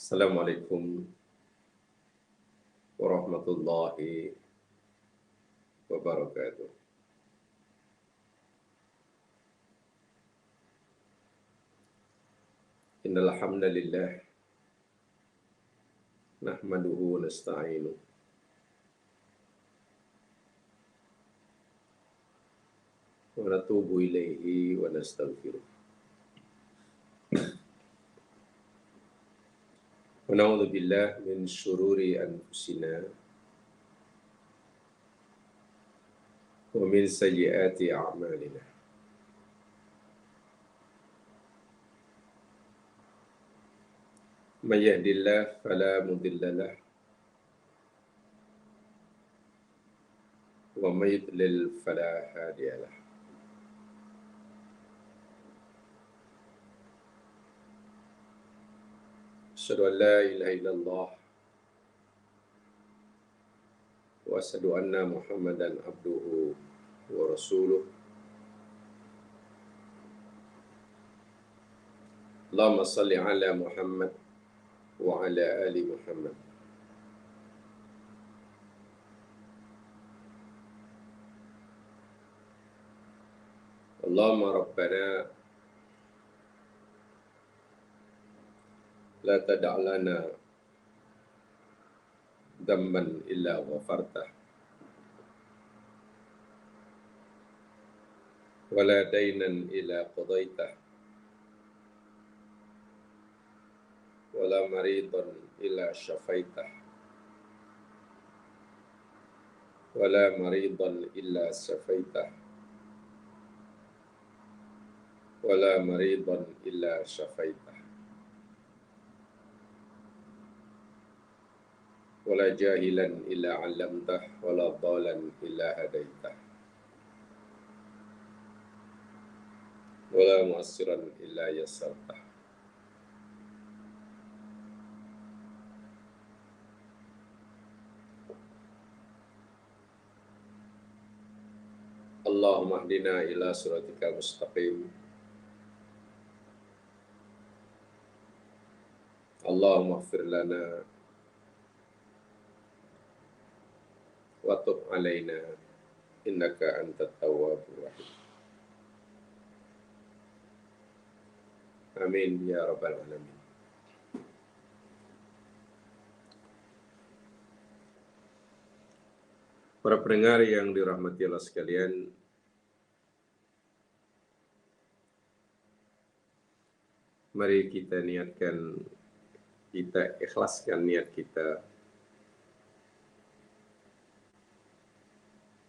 Assalamualaikum warahmatullahi wabarakatuh. Innal hamdalillah nahmaduhu wa nasta'inuhu wa natubu ilaihi wa nastaghfiruh. Wa na'udzu billahi min syururi anfusina wa min sayyiati a'malina. May yahdihillahu fala mudilla lahu wa may yudlil fala hadiya lahu. Asyhadu an la ilaha illallah wa asyhadu anna Muhammadan abduhu wa rasuluh. Allahumma salli ala Muhammad wa ala ali Muhammad. Allahumma rabbana la tada' lana dhanban illa ghafartah wa la daynan illa qadaitah wa la maridan illa syafaitah wa la maridan illa syafaitah wa la maridan illa syafaitah wa la jahilan illa 'allamtah wa la dhalan illa hadaitah wa la mu'assiran illa yassartah. Allahumma hdina ila siratikal mustaqim. Allahumma ighfir lana wa tub alaina innaka antat tawwabur rahim. Amin ya rabbal alamin. Para pendengar yang dirahmati Allah sekalian, mari kita ikhlaskan niat kita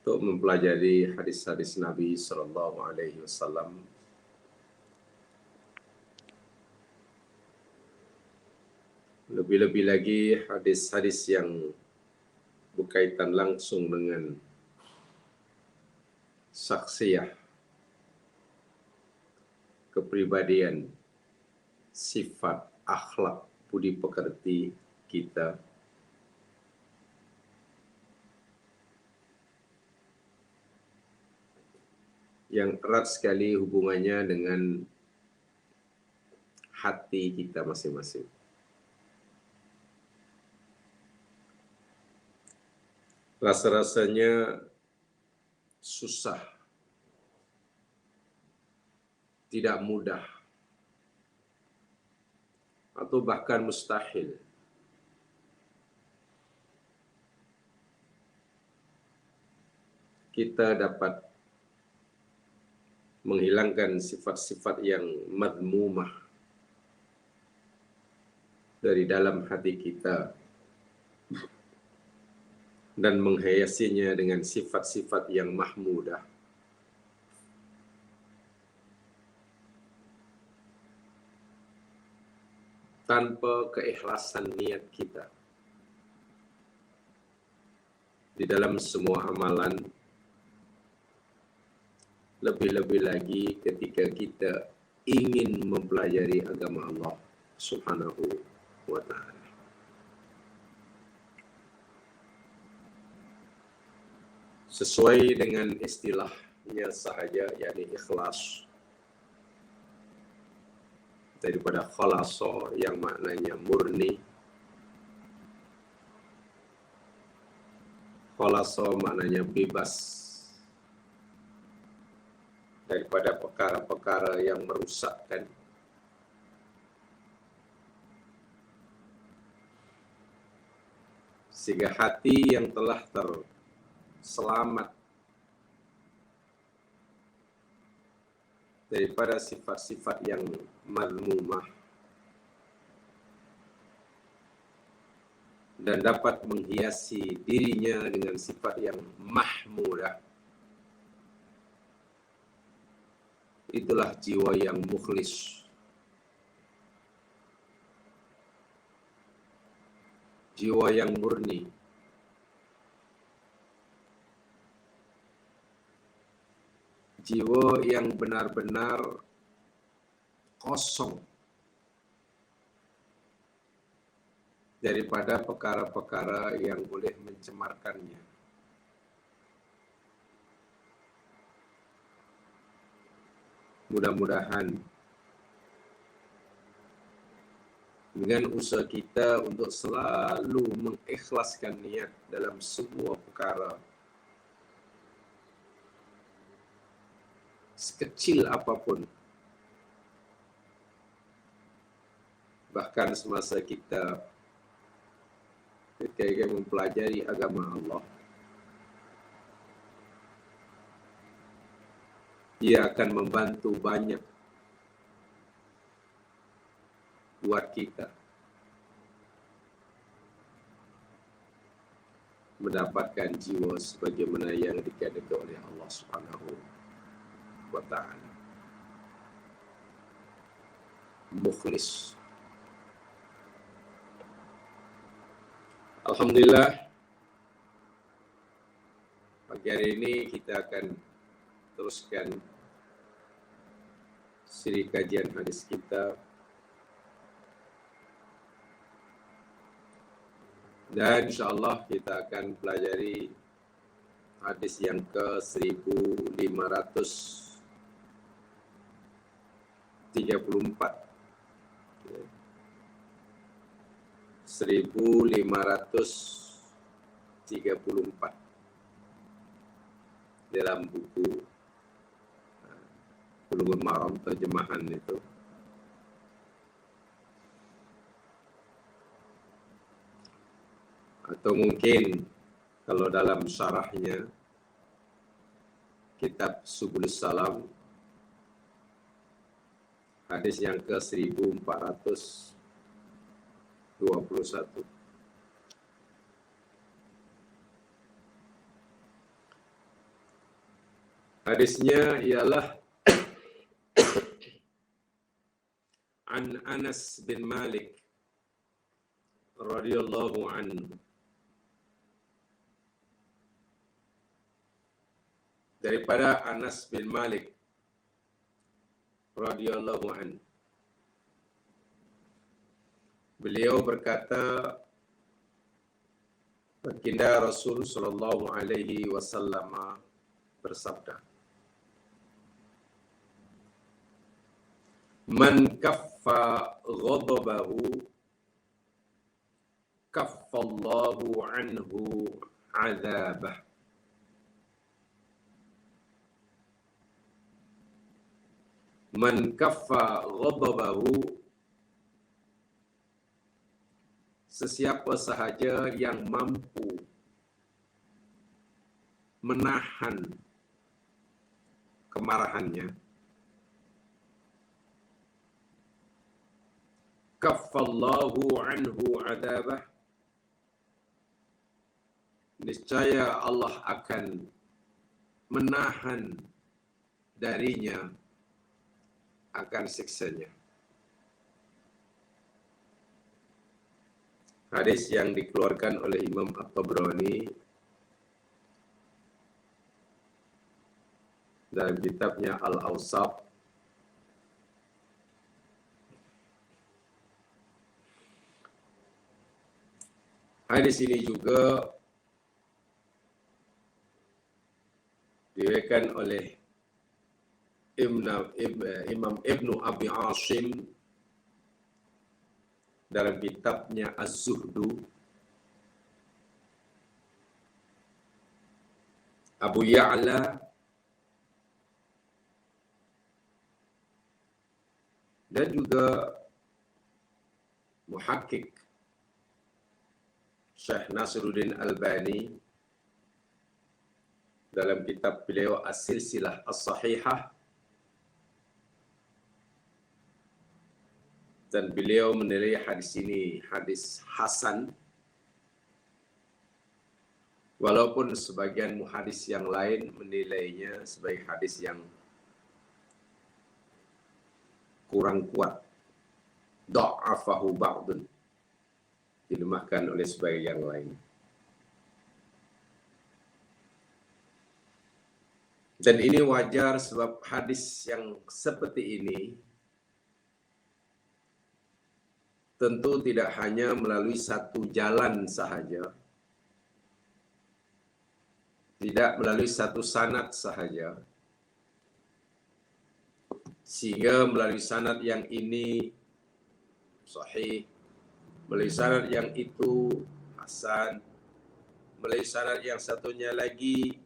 untuk mempelajari hadis-hadis Nabi Sallallahu Alaihi Wasallam, lebih-lebih lagi hadis-hadis yang berkaitan langsung dengan saksiyah, kepribadian, sifat, akhlak, budi pekerti kita, yang erat sekali hubungannya dengan hati kita masing-masing. Rasa-rasanya susah, tidak mudah, atau bahkan mustahil kita dapat menghilangkan sifat-sifat yang madmumah dari dalam hati kita dan menghiasinya dengan sifat-sifat yang mahmudah. Tanpa keikhlasan niat kita di dalam semua amalan, lebih-lebih lagi ketika kita ingin mempelajari agama Allah Subhanahu wa ta'ala. Sesuai dengan istilahnya sahaja, yakni ikhlas. daripada khalasa yang maknanya murni. Khalasa maknanya bebas daripada perkara-perkara yang merusakkan. Sehingga hati yang telah terselamat daripada sifat-sifat yang mazmumah dan dapat menghiasi dirinya dengan sifat yang mahmudah, itulah jiwa yang mukhlis. Jiwa yang murni. Jiwa yang benar-benar kosong daripada perkara-perkara yang boleh mencemarkannya. Mudah-mudahan dengan usaha kita untuk selalu mengikhlaskan niat dalam semua perkara, sekecil apapun, bahkan semasa kita ketika mempelajari agama Allah, ia akan membantu banyak buat kita mendapatkan jiwa sebagaimana yang dikatakan oleh Allah Subhanahu wa ta'ala. Mukhlis. Alhamdulillah, pagi hari ini kita akan teruskan siri kajian hadis kita. Dan insyaAllah kita akan pelajari hadis yang ke 1534. 1534 dalam buku Bulughul Maram terjemahan itu. Atau mungkin kalau dalam syarahnya kitab Subulus Salam, hadis yang ke 1421. Hadisnya ialah An Anas bin Malik radhiyallahu anhu, daripada Anas bin Malik radhiyallahu anhu. Beliau berkata, baginda Rasul sallallahu alaihi wasallam bersabda, man kaffa ghadabahu kaffallahu anhu azabah. Man kaffa ghadabahu, sesiapa sahaja yang mampu menahan kemarahannya, kaffallahu anhu adzabah, niscaya Allah akan menahan darinya akan siksanya. Hadis yang dikeluarkan oleh Imam At-Tabrani dalam kitabnya Al-Awsat. Hadis ini juga diriwayatkan oleh Imam Ibnu Abi Asim dalam kitabnya Az-Zuhdu, Abu Ya'la dan juga muhakkik Syekh Nasruddin Albani dalam kitab beliau As-Silsilah As-Sahihah, dan beliau menilai hadis ini hadis hasan, walaupun sebagian muhadis yang lain menilainya sebagai hadis yang kurang kuat, da'afahu ba'dun, dilemahkan oleh sebagian lain. Dan ini wajar sebab hadis yang seperti ini tentu tidak hanya melalui satu jalan sahaja, tidak melalui satu sanad sahaja, sehingga melalui sanad yang ini sahih, melalui sanad yang itu hasan, melalui sanad yang satunya lagi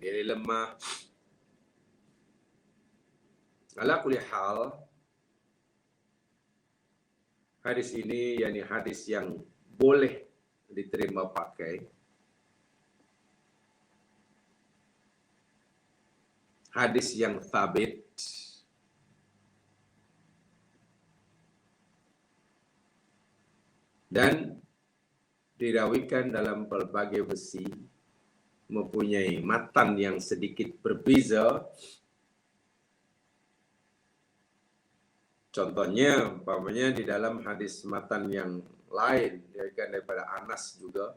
dinilai lemah. Ala kulli hal, hadis ini yakni hadis yang boleh diterima pakai, hadis yang thabit, dan dirawikan dalam berbagai versi, mempunyai matan yang sedikit berbeza. Contohnya, umpamanya di dalam hadis matan yang lain diriwayatkan daripada Anas juga,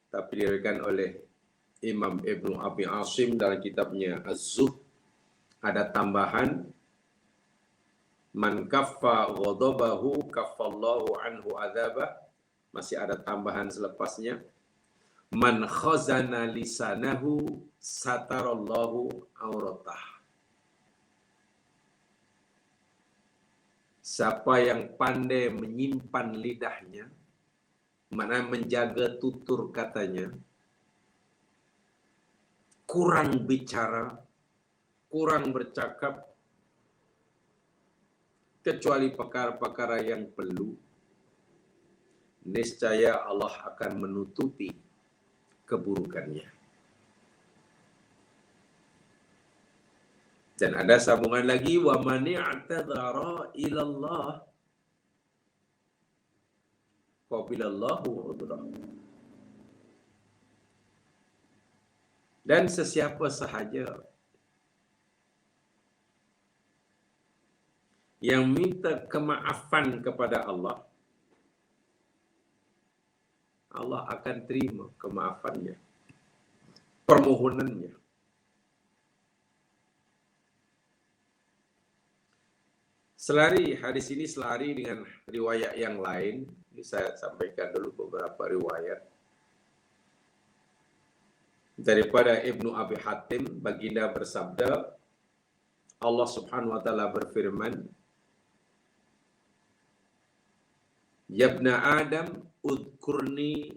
tapi diriwayatkan oleh Imam Ibnu Abi Asim dalam kitabnya Az-Zuhd, ada tambahan man kaffa ghadabahu kaffallahu anhu adzabah. Masih ada tambahan selepasnya, man khazana lisanahu satarallahu auratah. Siapa yang pandai menyimpan lidahnya, mana menjaga tutur katanya, kurang bicara, kurang bercakap, kecuali perkara-perkara yang perlu, niscaya Allah akan menutupi keburukannya. Dan ada sambungan lagi, wa man i'tadzara ila Allah qabilallahu udzrah. Dan sesiapa sahaja yang minta kemaafan kepada Allah, Allah akan terima kemaafannya, permohonannya. Selari hadis ini selari dengan riwayat yang lain. Ini saya sampaikan dulu beberapa riwayat. Daripada Ibnu Abi Hatim, baginda bersabda, Allah Subhanahu wa taala berfirman, ya ibna Adam udhkurni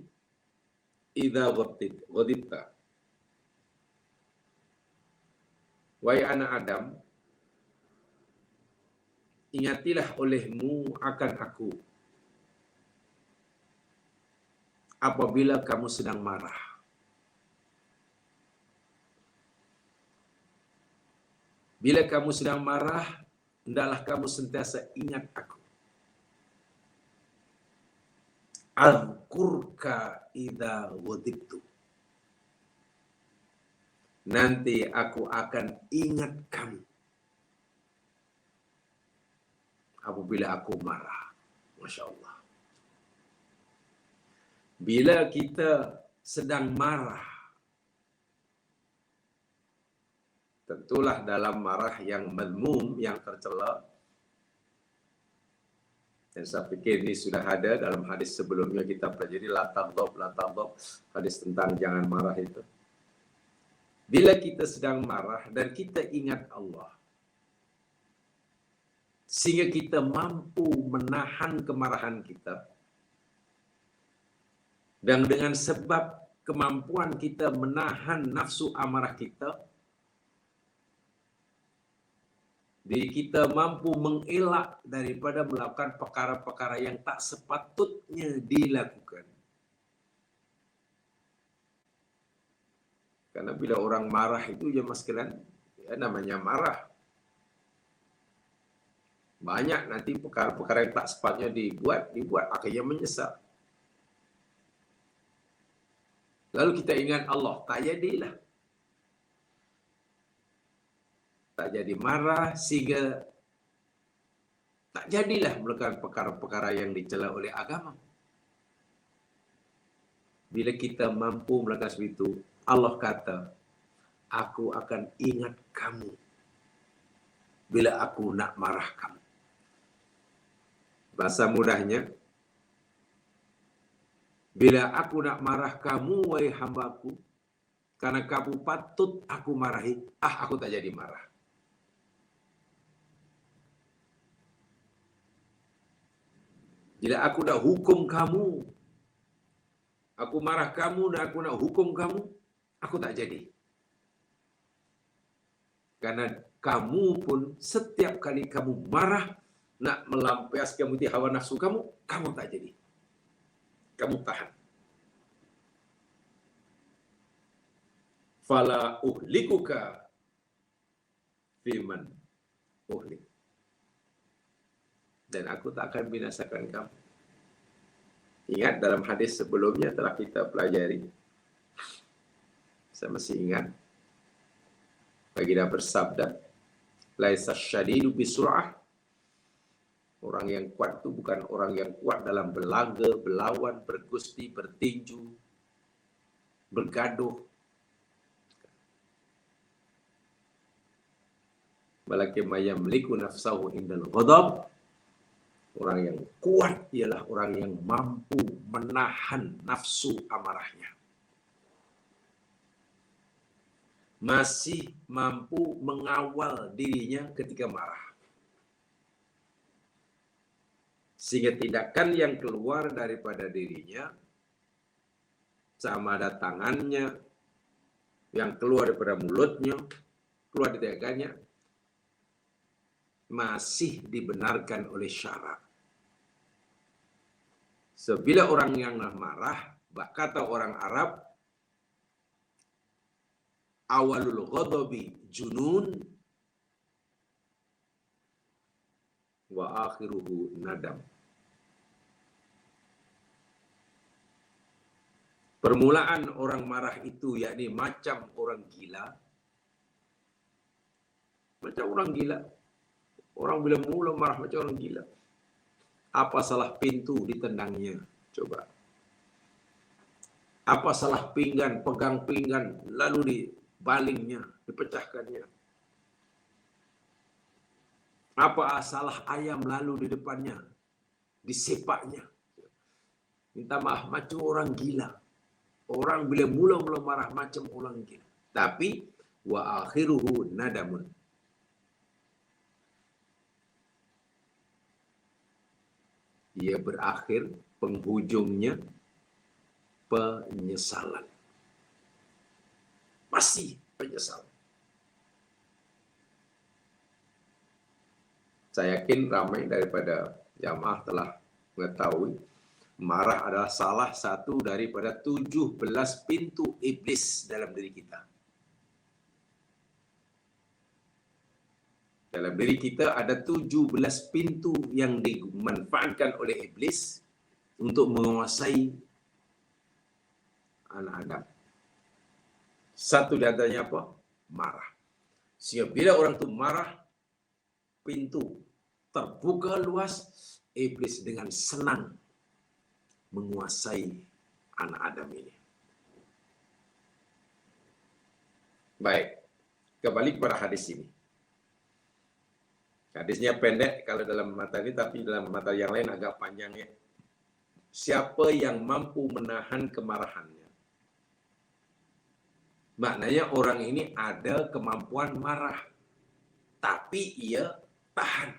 idza ghadibta. Wahai anak Adam, ingatilah olehmu akan aku apabila kamu sedang marah. Bila kamu sedang marah, hendaklah kamu sentiasa ingat aku. Azkurka idza ghadibtu. Nanti aku akan ingat kamu apabila aku marah. Masya Allah. Bila kita sedang marah, tentulah dalam marah yang madmum, yang tercela. Dan saya fikir ini sudah ada dalam hadis sebelumnya kita pelajari, la taghdab, hadis tentang jangan marah itu. Bila kita sedang marah dan kita ingat Allah, sehingga kita mampu menahan kemarahan kita. Dan dengan sebab kemampuan kita menahan nafsu amarah kita, diri kita mampu mengelak daripada melakukan perkara-perkara yang tak sepatutnya dilakukan. Karena bila orang marah itu, jemaah sekalian, ya namanya marah. Banyak nanti perkara-perkara yang tak sepatutnya dibuat, akhirnya menyesal. Lalu kita ingat Allah, tak jadilah. Tak jadi marah sehingga tak jadilah melakukan perkara-perkara yang dicela oleh agama. Bila kita mampu melakukan seperti itu, Allah kata, aku akan ingat kamu bila aku nak marah kamu. Bahasa mudahnya, bila aku nak marah kamu, wahai hambaku, karena kamu patut aku marahi, aku tak jadi marah. Bila aku nak hukum kamu, aku marah kamu dan aku nak hukum kamu, aku tak jadi. Karena kamu pun setiap kali kamu marah, nak melampiaskan hawa nafsu kamu, kamu tak jadi. Kamu tahan. Fala uhlikuka fiman uhlik. Dan aku tak akan binasakan kamu. Ingat dalam hadis sebelumnya telah kita pelajari. Saya masih ingat. Baginda bersabda, laisa syadidu bisur'ah. Orang yang kuat itu bukan orang yang kuat dalam berlaga, berlawan, bergusti, bertinju, bergaduh. Walakin may yamliku nafsahu indal ghadab. Orang yang kuat ialah orang yang mampu menahan nafsu amarahnya. Masih mampu mengawal dirinya ketika marah. Sehingga tindakan yang keluar daripada dirinya, sama ada tangannya, yang keluar daripada mulutnya, keluar dari tangannya, masih dibenarkan oleh syarak. Sebila orang yang marah, kata orang Arab, awalul ghadabi junun wa akhiruhu nadam. Permulaan orang marah itu yakni macam orang gila. Macam orang gila. Orang bila mula marah macam orang gila. Apa salah pintu ditendangnya? Coba. Apa salah pinggan, pegang pinggan, lalu dibalingnya, dipecahkannya? Apa salah ayam lalu di depannya, disepaknya? Minta maaf, macam orang gila. Orang bila mula-mula marah macam orang gila. Tapi, wa akhiruhu nadamun. Ia berakhir, penghujungnya penyesalan. Masih penyesalan. Saya yakin ramai daripada jamaah telah mengetahui marah adalah salah satu daripada 17 pintu iblis dalam diri kita. Dalam diri kita ada 17 pintu yang dimanfaatkan oleh iblis untuk menguasai anak Adam. Satu di antaranya apa? Marah. Sehingga bila orang itu marah, pintu terbuka luas, iblis dengan senang menguasai anak Adam ini. Baik, kembali kepada hadis ini. Hadisnya pendek kalau dalam mata ini, tapi dalam mata yang lain agak panjang ya. Siapa yang mampu menahan kemarahannya? Maknanya orang ini ada kemampuan marah, tapi ia tahan.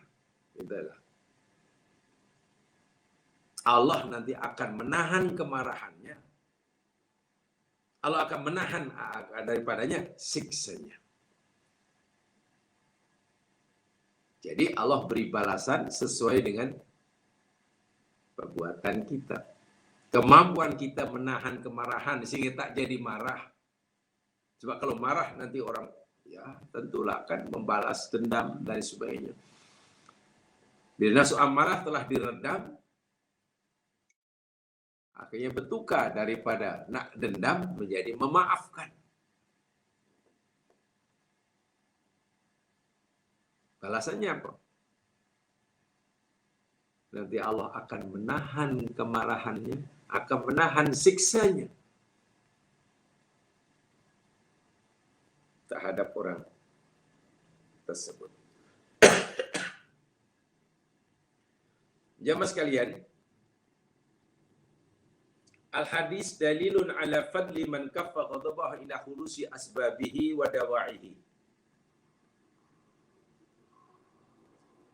Itulah. Allah nanti akan menahan kemarahannya. Allah akan menahan daripadanya siksanya. Jadi Allah beri balasan sesuai dengan perbuatan kita. Kemampuan kita menahan kemarahan sehingga tak jadi marah. Sebab kalau marah nanti orang ya tentulah akan membalas dendam dan sebagainya. Bila nafsu amarah telah diredam, akhirnya bertukar daripada nak dendam menjadi memaafkan. Balasannya apa? Nanti Allah akan menahan kemarahannya, akan menahan siksanya terhadap orang tersebut. Jamaah sekalian, al-hadis dalilun ala fadli man kaffa ghadabahu ila khulusi asbabihi wa dawa'ihi.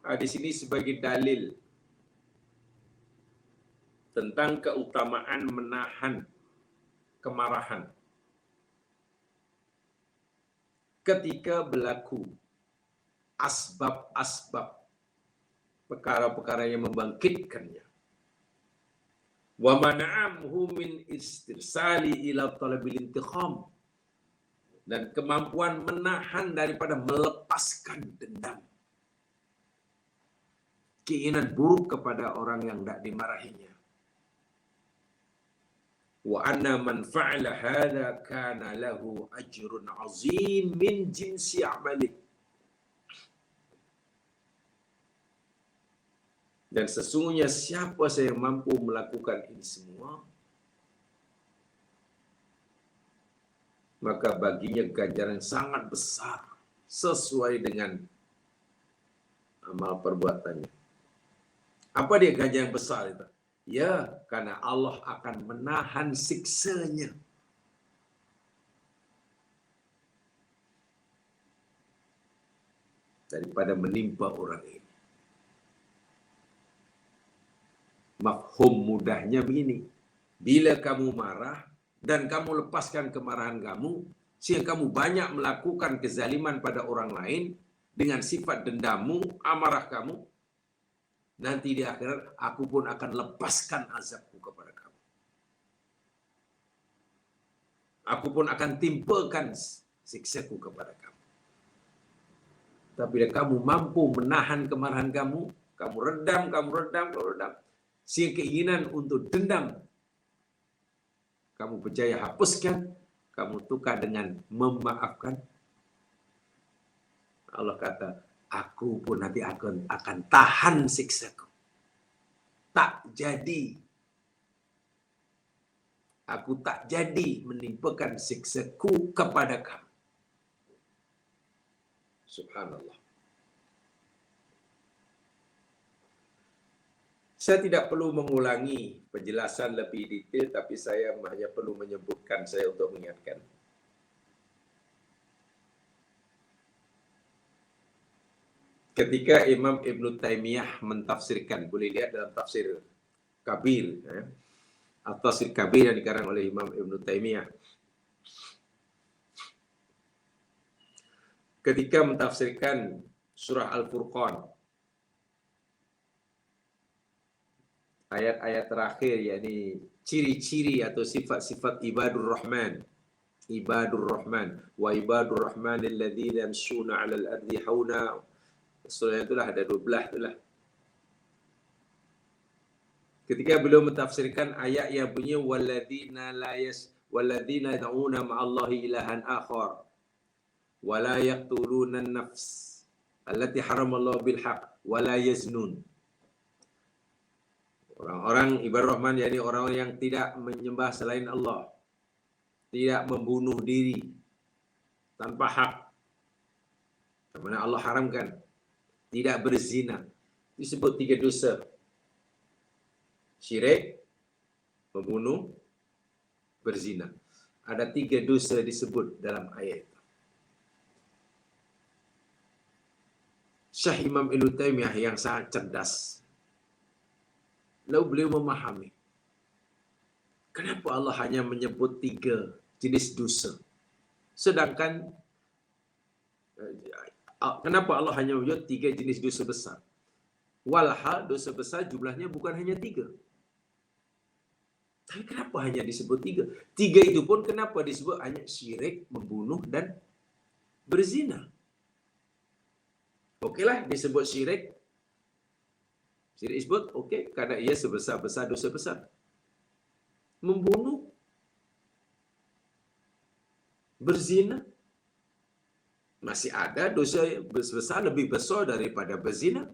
Hadis ini sebagai dalil tentang keutamaan menahan kemarahan ketika berlaku asbab-asbab perkara-perkara yang membangkitkannya. Wa man'amhu min istirsali ila talabil intiqam, dan kemampuan menahan daripada melepaskan dendam, keinginan buruk kepada orang yang tidak dimarahinya. Wa anna man fa'ala hadha kana lahu ajrun 'azim min jinsi 'amali. Dan sesungguhnya siapa saya yang mampu melakukan ini semua, maka baginya ganjaran sangat besar sesuai dengan amal perbuatannya. Apa dia ganjaran besar itu? Ya, karena Allah akan menahan siksanya. Daripada menimpa orang ini. Mafhum mudahnya begini. Bila kamu marah dan kamu lepaskan kemarahan kamu, sehingga kamu banyak melakukan kezaliman pada orang lain dengan sifat dendammu, amarah kamu, nanti di akhirat aku pun akan lepaskan azabku kepada kamu. Aku pun akan timpakan siksaku kepada kamu. Tapi bila kamu mampu menahan kemarahan kamu, kamu redam, sehingga keinginan untuk dendam kamu percaya hapuskan, kamu tukar dengan memaafkan. Allah kata, aku pun nanti akan tahan siksaku. Tak jadi. Aku tak jadi menimpakan siksaku kepada kamu. Subhanallah. Saya tidak perlu mengulangi penjelasan lebih detail, tapi saya hanya perlu menyebutkan saya untuk mengingatkan. Ketika Imam Ibn Taymiyah mentafsirkan, boleh lihat dalam tafsir Kabir, tafsir Kabir yang dikarang oleh Imam Ibn Taymiyah. Ketika mentafsirkan surah Al-Furqan, ayat-ayat terakhir, yakni ciri-ciri atau sifat-sifat ibadur rahman. Ibadur rahman wa ibadur rahman alladhina yamshuna 'alal ardi hauna. Surah itulah ada 12 itulah. Ketika beliau mentafsirkan ayat yang bunyi walladzina yad'una ma'allahi ilahan akhar wa la yaqtuluna an-nafs allati haramallahu bil haqq wa la yaznun. Orang-orang ibadur rahman, yakni orang yang tidak menyembah selain Allah, tidak membunuh diri tanpa hak, mana Allah haramkan, tidak berzina. Disebut 3 dosa. Syirik, membunuh, berzina. Ada 3 dosa disebut dalam ayat. Syekh Imam Ibn Taymiyah yang sangat cerdas. Lalu beliau memahami, kenapa Allah hanya menyebut 3 jenis dosa. Sedangkan, kenapa Allah hanya menyebut 3 jenis dosa besar. Walhal dosa besar jumlahnya bukan hanya 3. Tapi kenapa hanya disebut 3? 3 itu pun kenapa disebut hanya syirik, membunuh, dan berzina. Okeylah disebut syirik. Syirik disebut okey kerana ia sebesar-besar dosa besar. Membunuh, berzina, masih ada dosa besar lebih besar daripada berzina.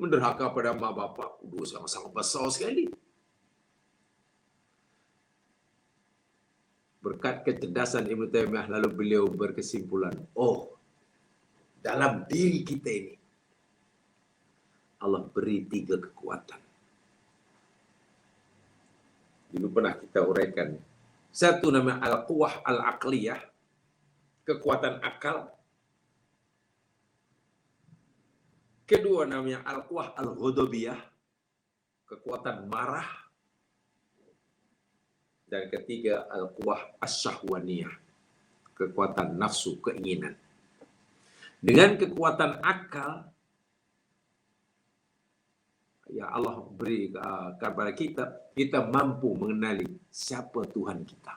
Menderhaka pada mak bapak, dosa yang sangat besar sekali. Berkat kecerdasan Ibn Taymiyah, lalu beliau berkesimpulan, dalam diri kita ini Allah beri 3 kekuatan. Dulu pernah kita uraikan. Satu nama al-quwah al-aqliyah, kekuatan akal. Kedua namanya al-quwah al-ghadabiyah, kekuatan marah. Dan ketiga al-quwah as-syahwaniyah, kekuatan nafsu, keinginan. Dengan kekuatan akal yang Allah beri kepada kita, kita mampu mengenali siapa Tuhan kita.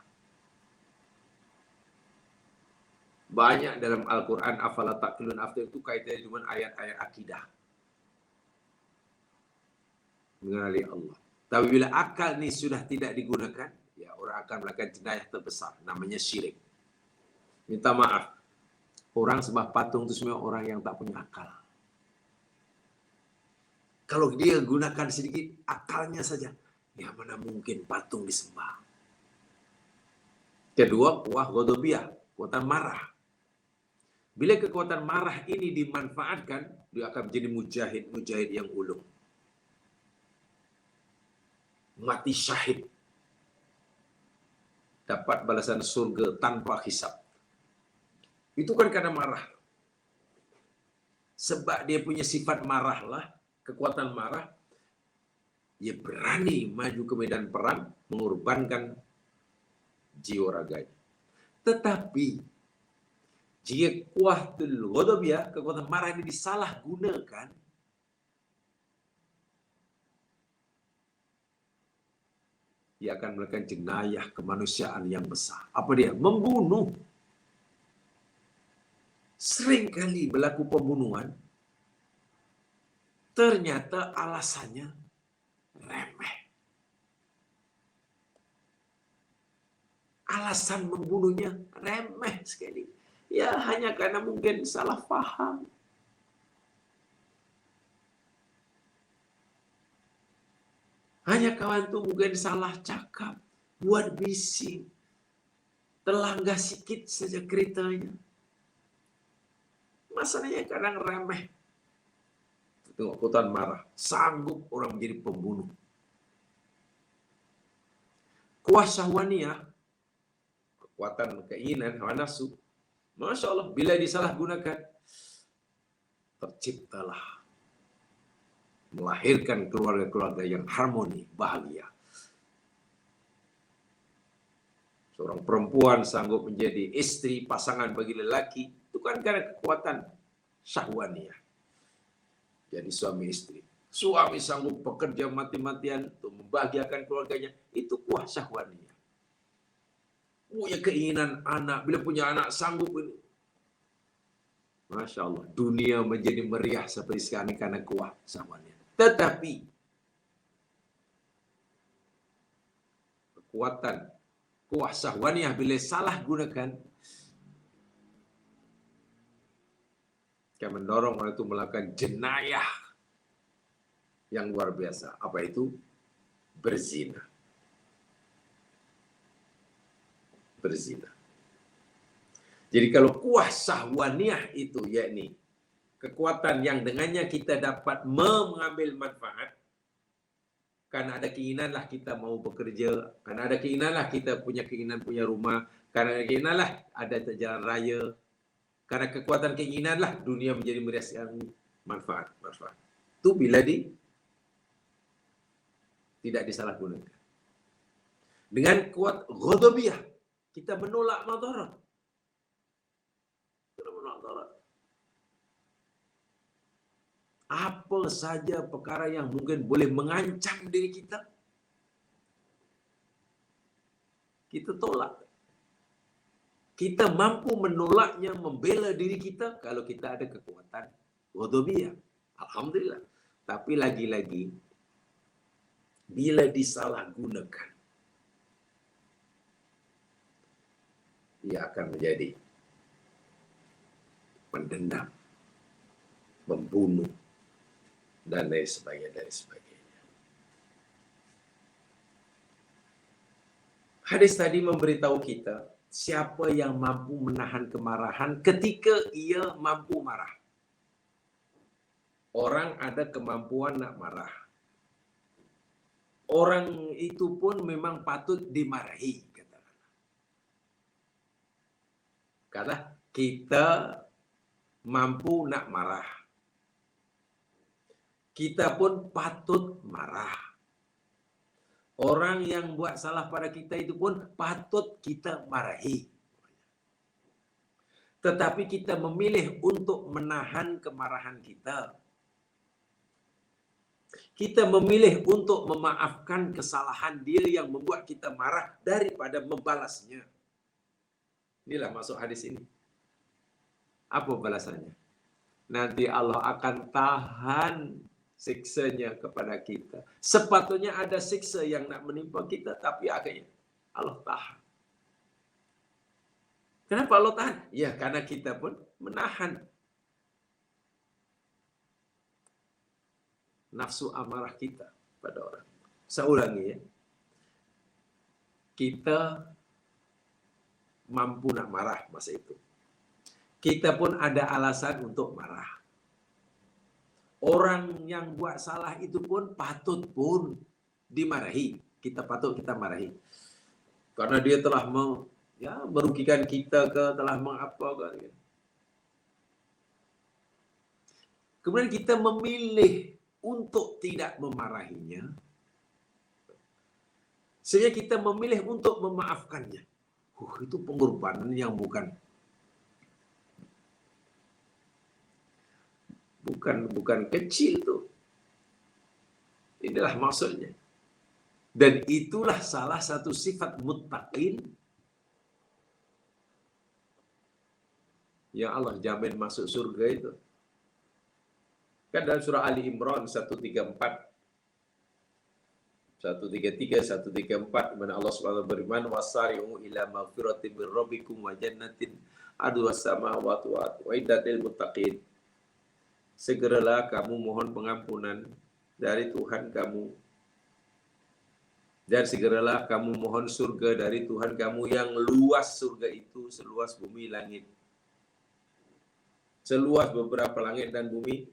Banyak dalam Al-Quran, afala taqilun, after itu kaitannya cuma ayat-ayat akidah. Mengenali Allah. Tapi bila akal ni sudah tidak digunakan, ya orang akan melakukan jenayah terbesar, namanya syirik. Minta maaf, orang sembah patung itu semua orang yang tak punya akal. Kalau dia gunakan sedikit akalnya saja, ya mana mungkin patung disembah. Kedua, quwah ghadabiyah, kekuatan marah. Bila kekuatan marah ini dimanfaatkan, dia akan menjadi mujahid yang ulung. Mati syahid. Dapat balasan surga tanpa hisab. Itu kan karena marah. Sebab dia punya sifat marahlah, kekuatan marah, dia berani maju ke medan perang, mengorbankan jiwa raganya. Tetapi, jika quwwatul ghadabiyah, kekuatan marah ini disalahgunakan, dia akan melakukan jenayah kemanusiaan yang besar. Apa dia? Membunuh. Seringkali berlaku pembunuhan, ternyata alasannya remeh. Alasan membunuhnya remeh sekali. Ya hanya karena mungkin salah faham. Hanya kawan tu mungkin salah cakap, buat bising, terlanggar sikit saja keretanya. Masalahnya kadang remeh. Tengok kekuatan marah, sanggup orang menjadi pembunuh. Quwah syahwaniyah, kekuatan keinginan, hawa nafsu, Masya Allah, bila disalahgunakan, terciptalah, melahirkan keluarga-keluarga yang harmoni, bahagia. Seorang perempuan sanggup menjadi istri, pasangan bagi lelaki, itu kan karena kekuatan syahwaniyah. Jadi suami istri. Suami sanggup bekerja mati-matian untuk membahagiakan keluarganya, itu kuah syahwaniyah. Punya keinginan anak, bila punya anak sanggup ini. Masya Allah, dunia menjadi meriah seperti sekarang ini karena kuah syahwaniyah. Tetapi, kekuatan kuah syahwaniyah bila salah gunakan, akan mendorong orang itu melakukan jenayah yang luar biasa. Apa itu? Berzina. Berzina. Jadi kalau kuah syahwaniyah itu, yakni kekuatan yang dengannya kita dapat mengambil manfaat, karena ada keinginanlah kita mau bekerja, karena ada keinginanlah kita punya keinginan punya rumah, karena ada keinginanlah ada jalan raya, Karena kekuatan keinginanlah dunia menjadi merias yang manfaat. Itu bila tidak disalahgunakan. Dengan kuat ghadabiyah, kita menolak madarat. Apa saja perkara yang mungkin boleh mengancam diri kita, kita tolak. Kita mampu menolaknya, membela diri kita kalau kita ada kekuatan ghadabiyah. Alhamdulillah. Tapi lagi-lagi, bila disalahgunakan, ia akan menjadi mendendam, membunuh, dan lain sebagainya. Hadis tadi memberitahu kita siapa yang mampu menahan kemarahan ketika ia mampu marah. Orang ada kemampuan nak marah. Orang itu pun memang patut dimarahi. Kata kita mampu nak marah. Kita pun patut marah. Orang yang buat salah pada kita itu pun patut kita marahi. Tetapi kita memilih untuk menahan kemarahan kita. Kita memilih untuk memaafkan kesalahan dia yang membuat kita marah daripada membalasnya. Inilah maksud hadis ini. Apa balasannya? Nanti Allah akan tahan siksanya kepada kita. Sepatutnya ada siksa yang nak menimpa kita, tapi akhirnya Allah tahan. Kenapa Allah tahan? Ya, karena kita pun menahan nafsu amarah kita pada orang. Saya ulangi ya. Kita mampu nak marah masa itu. Kita pun ada alasan untuk marah. Orang yang buat salah itu pun patut pun dimarahi. Kita marahi. Karena dia telah merugikan kita ke, telah mengapa ke. Kemudian kita memilih untuk tidak memarahinya. Sehingga kita memilih untuk memaafkannya. Itu pengorbanan yang bukan kecil tuh. Inilah maksudnya. Dan itulah salah satu sifat muttaqin yang Allah jamin masuk surga itu. Kan dalam surah Ali Imran 134, 134, mana Allah Subhanahu berfirman, wasari'u ila maghfiratin min rabbikum wa jannatin arduhas samawati wal ardu uiddatil muttaqin. Segeralah kamu mohon pengampunan dari Tuhan kamu, dan segeralah kamu mohon surga dari Tuhan kamu yang luas surga itu seluas bumi langit, seluas beberapa langit dan bumi.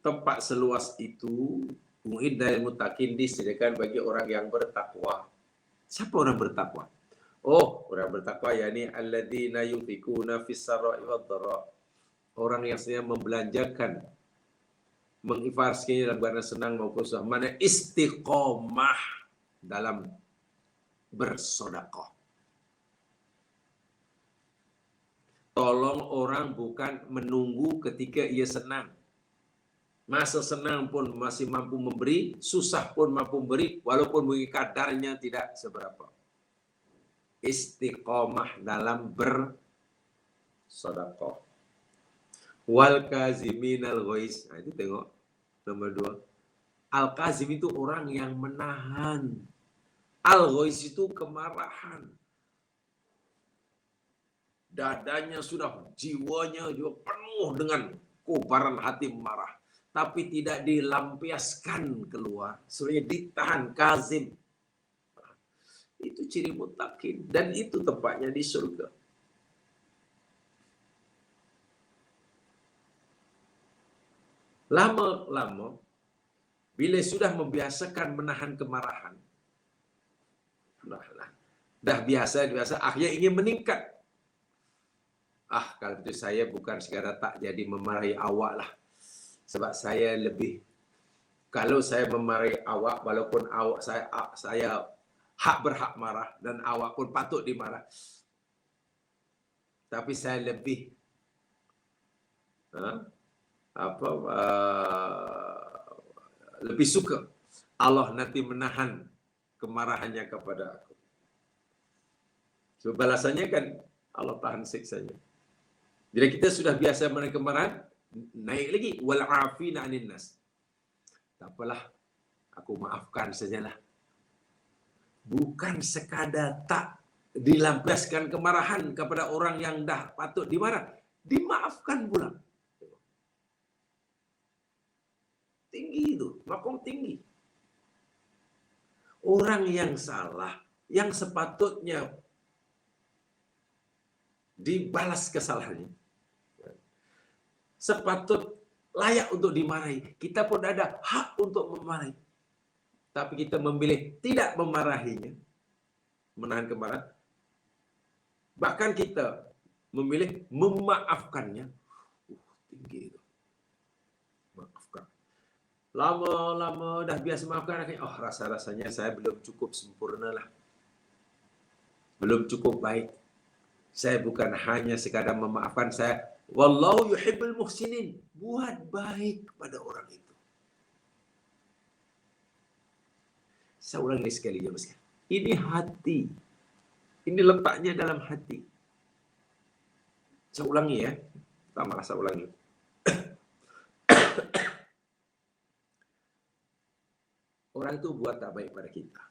Tempat seluas itu uiddatil muttaqin, disediakan bagi orang yang bertakwa. Siapa orang bertakwa? Orang bertakwa yakni alladzina yunfikuna fis sarai wad dharra. Orang yang sebenarnya membelanjakan, menginfakkannya dalam keadaan senang maupun susah. Mana istiqomah dalam bersedekah. Tolong orang bukan menunggu ketika ia senang. Masa senang pun masih mampu memberi, susah pun mampu memberi, walaupun mungkin kadarnya tidak seberapa. Istiqomah dalam bersedekah. Wal kaziminal ghaiz. Nah, itu tengok nomor 2. Al-kazim itu orang yang menahan. Al-ghaiz itu kemarahan. Dadanya sudah, jiwanya juga penuh dengan kobaran hati marah. Tapi tidak dilampiaskan keluar. Sebenarnya ditahan, kazim. Itu ciri muttaqin. Dan itu tempatnya di surga. Lama-lama, bila sudah membiasakan menahan kemarahan, dah biasa, akhirnya ingin meningkat. Kalau itu saya bukan sekadar tak jadi memarahi awak lah. Sebab saya lebih, kalau saya memarahi awak, walaupun awak saya berhak marah dan awak pun patut dimarah, tapi saya lebih lebih suka Allah nanti menahan kemarahannya kepada aku. So balasannya kan Allah tahan siksanya. Jadi kita sudah biasa menahan kemarahan, naik lagi wal afina 'anil nas. Tak apalah, aku maafkan sajalah. Bukan sekadar tak dilampiaskan kemarahan kepada orang yang dah patut dimarah, dimaafkan pula. Tinggi itu, makom tinggi. Orang yang salah, yang sepatutnya dibalas kesalahannya, sepatut layak untuk dimarahi, kita pun ada hak untuk memarahi. Tapi kita memilih tidak memarahinya, menahan kemarahan. Bahkan kita memilih memaafkannya. Tinggi itu. Maafkan. Lama-lama dah biasa maafkan, rasa-rasanya saya belum cukup sempurna lah. Belum cukup baik. Saya bukan hanya sekadar memaafkan, saya wallahu yuhibbul muhsinin. Buat baik pada orang itu. Saya ulangi sekali ya Mas. Ini hati. Ini letaknya dalam hati. Saya ulangi ya. Pertama saya ulangi. Orang itu buat tak baik pada kita.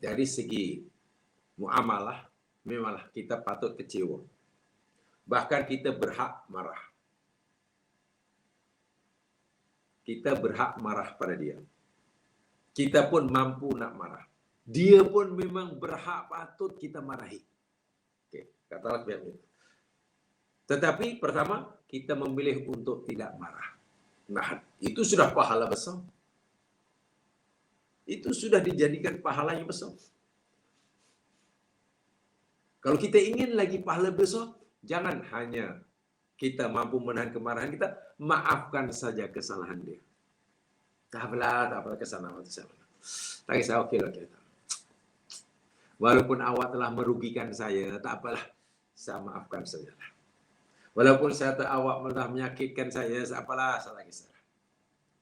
Dari segi muamalah, memanglah kita patut kecewa. Bahkan kita berhak marah. Kita berhak marah pada dia. Kita pun mampu nak marah. Dia pun memang berhak patut kita marahi. Okey, katalah begitu. Tetapi pertama, kita memilih untuk tidak marah. Nah, itu sudah pahala besar. Itu sudah dijadikan pahala yang besar. Kalau kita ingin lagi pahala besar, jangan hanya kita mampu menahan kemarahan kita, maafkan saja kesalahan dia. Tak apalah kesalahan itu. Tak kisah, okeylah kita. Walaupun awak telah merugikan saya, tak apalah, saya maafkan sajalah. Walaupun awak telah menyakitkan saya, tak apalah, salah kisah.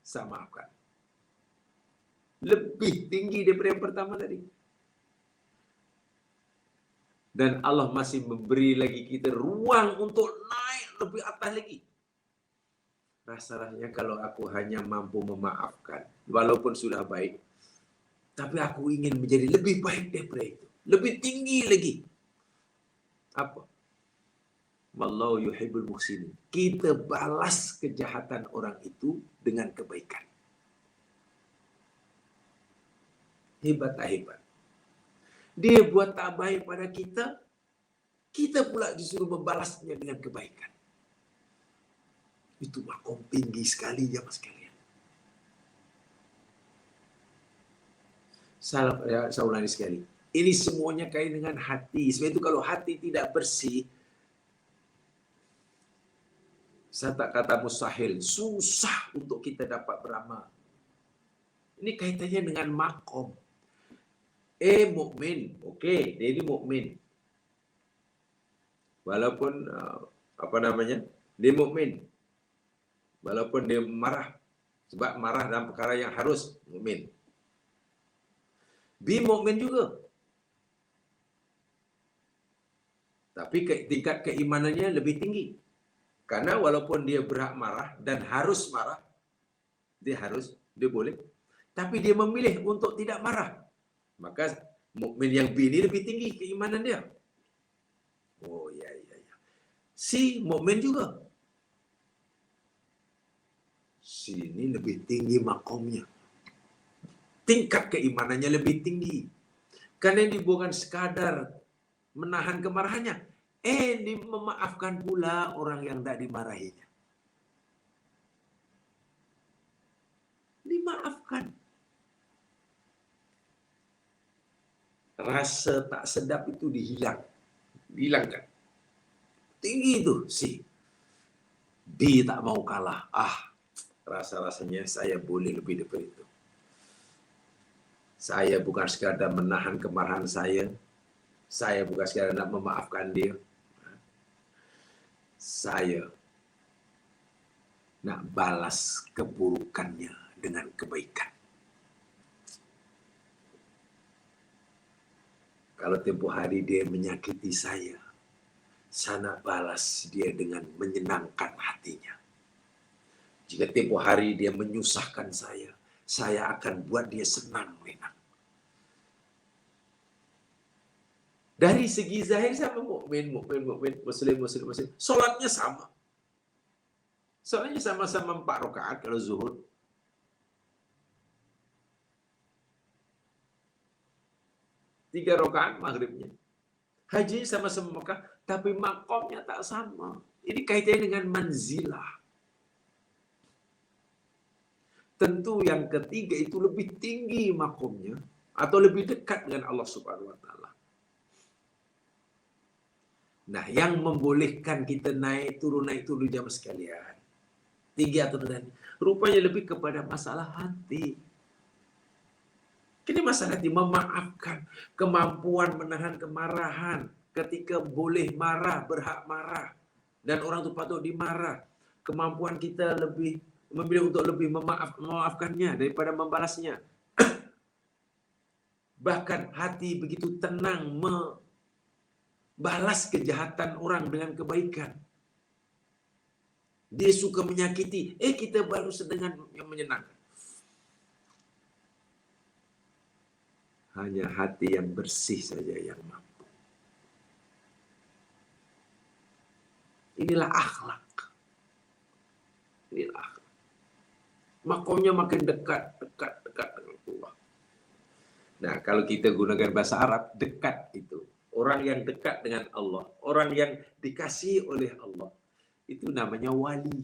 Saya maafkan. Lebih tinggi daripada yang pertama tadi. Dan Allah masih memberi lagi kita ruang untuk naik lebih atas lagi. Rasanya kalau aku hanya mampu memaafkan, walaupun sudah baik, tapi aku ingin menjadi lebih baik daripada itu. Lebih tinggi lagi. Apa? Wallahu yuhibbul muhsinin. Kita balas kejahatan orang itu dengan kebaikan. Hebat tak hebat? Dia buat tak baik pada kita, kita pula disuruh membalasnya dengan kebaikan. Itu makom tinggi sekali ya mas kalian. Saya ulangi sekali. Ini semuanya kait dengan hati. Sebab itu kalau hati tidak bersih, saya tak kata mustahil, susah untuk kita dapat beramal. Ini kaitannya dengan makom. Mukmin, okey, dia ini mukmin. Walaupun dia mukmin. Walaupun dia marah, sebab marah dalam perkara yang harus, mukmin. Mukmin juga. Tapi tingkat keimanannya lebih tinggi. Karena walaupun dia berhak marah dan harus marah, dia boleh, tapi dia memilih untuk tidak marah. Maka mukmin yang B ini lebih tinggi keimanan dia. Oh ya. Si mukmin juga. Si ini lebih tinggi makomnya. Tingkat keimanannya lebih tinggi. Karena dia bukan sekadar menahan kemarahannya. Dia memaafkan pula orang yang tak dimarahinya. Dimaafkan. Rasa tak sedap itu dihilang. Bilangkan. Tinggi itu sih. Dia tak mau kalah. Rasa-rasanya saya boleh lebih daripada itu. Saya bukan sekadar menahan kemarahan saya. Saya bukan sekadar nak memaafkan dia. Saya nak balas keburukannya dengan kebaikan. Kalau tempoh hari dia menyakiti saya nak balas dia dengan menyenangkan hatinya. Jika tempoh hari dia menyusahkan saya akan buat dia senang, Lena. Dari segi zahir sama mukmin, muslim. Solatnya sama. Solatnya sama-sama 4 rakaat kalau zuhur. Tiga rakaat maghribnya. Haji sama-sama Mekah, tapi makomnya tak sama. Ini kaitannya dengan manzilah. Tentu yang ketiga itu lebih tinggi makomnya atau lebih dekat dengan Allah Subhanahu wa taala. Nah, yang membolehkan kita naik turun jamaah sekalian. Tinggi atau rendah, rupanya lebih kepada masalah hati. Ini masalah hati, memaafkan, kemampuan menahan kemarahan, ketika boleh marah, berhak marah, dan orang itu patut dimarah. Kemampuan kita lebih memilih untuk lebih memaafkannya daripada membalasnya. Bahkan hati begitu tenang membalas kejahatan orang dengan kebaikan. Dia suka menyakiti, kita baru dengan yang menyenangkan. Hanya hati yang bersih saja yang mampu. Inilah akhlak. Inilah akhlak. Makomnya makin dekat dengan Allah. Nah, kalau kita gunakan bahasa Arab, dekat itu. Orang yang dekat dengan Allah. Orang yang dikasihi oleh Allah. Itu namanya wali.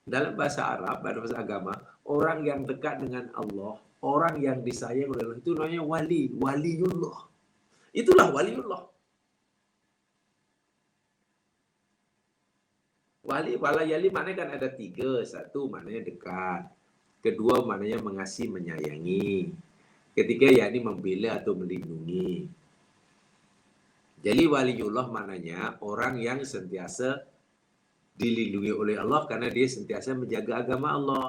Dalam bahasa Arab, dalam bahasa agama, orang yang dekat dengan Allah, orang yang disayang oleh Allah, itu namanya wali. Waliullah. Itulah waliullah. Walayali maknanya kan ada 3. 1 maknanya dekat. Kedua maknanya mengasihi, menyayangi. Ketiga yakni membela atau melindungi. Jadi waliullah maknanya orang yang sentiasa dilindungi oleh Allah karena dia sentiasa menjaga agama Allah.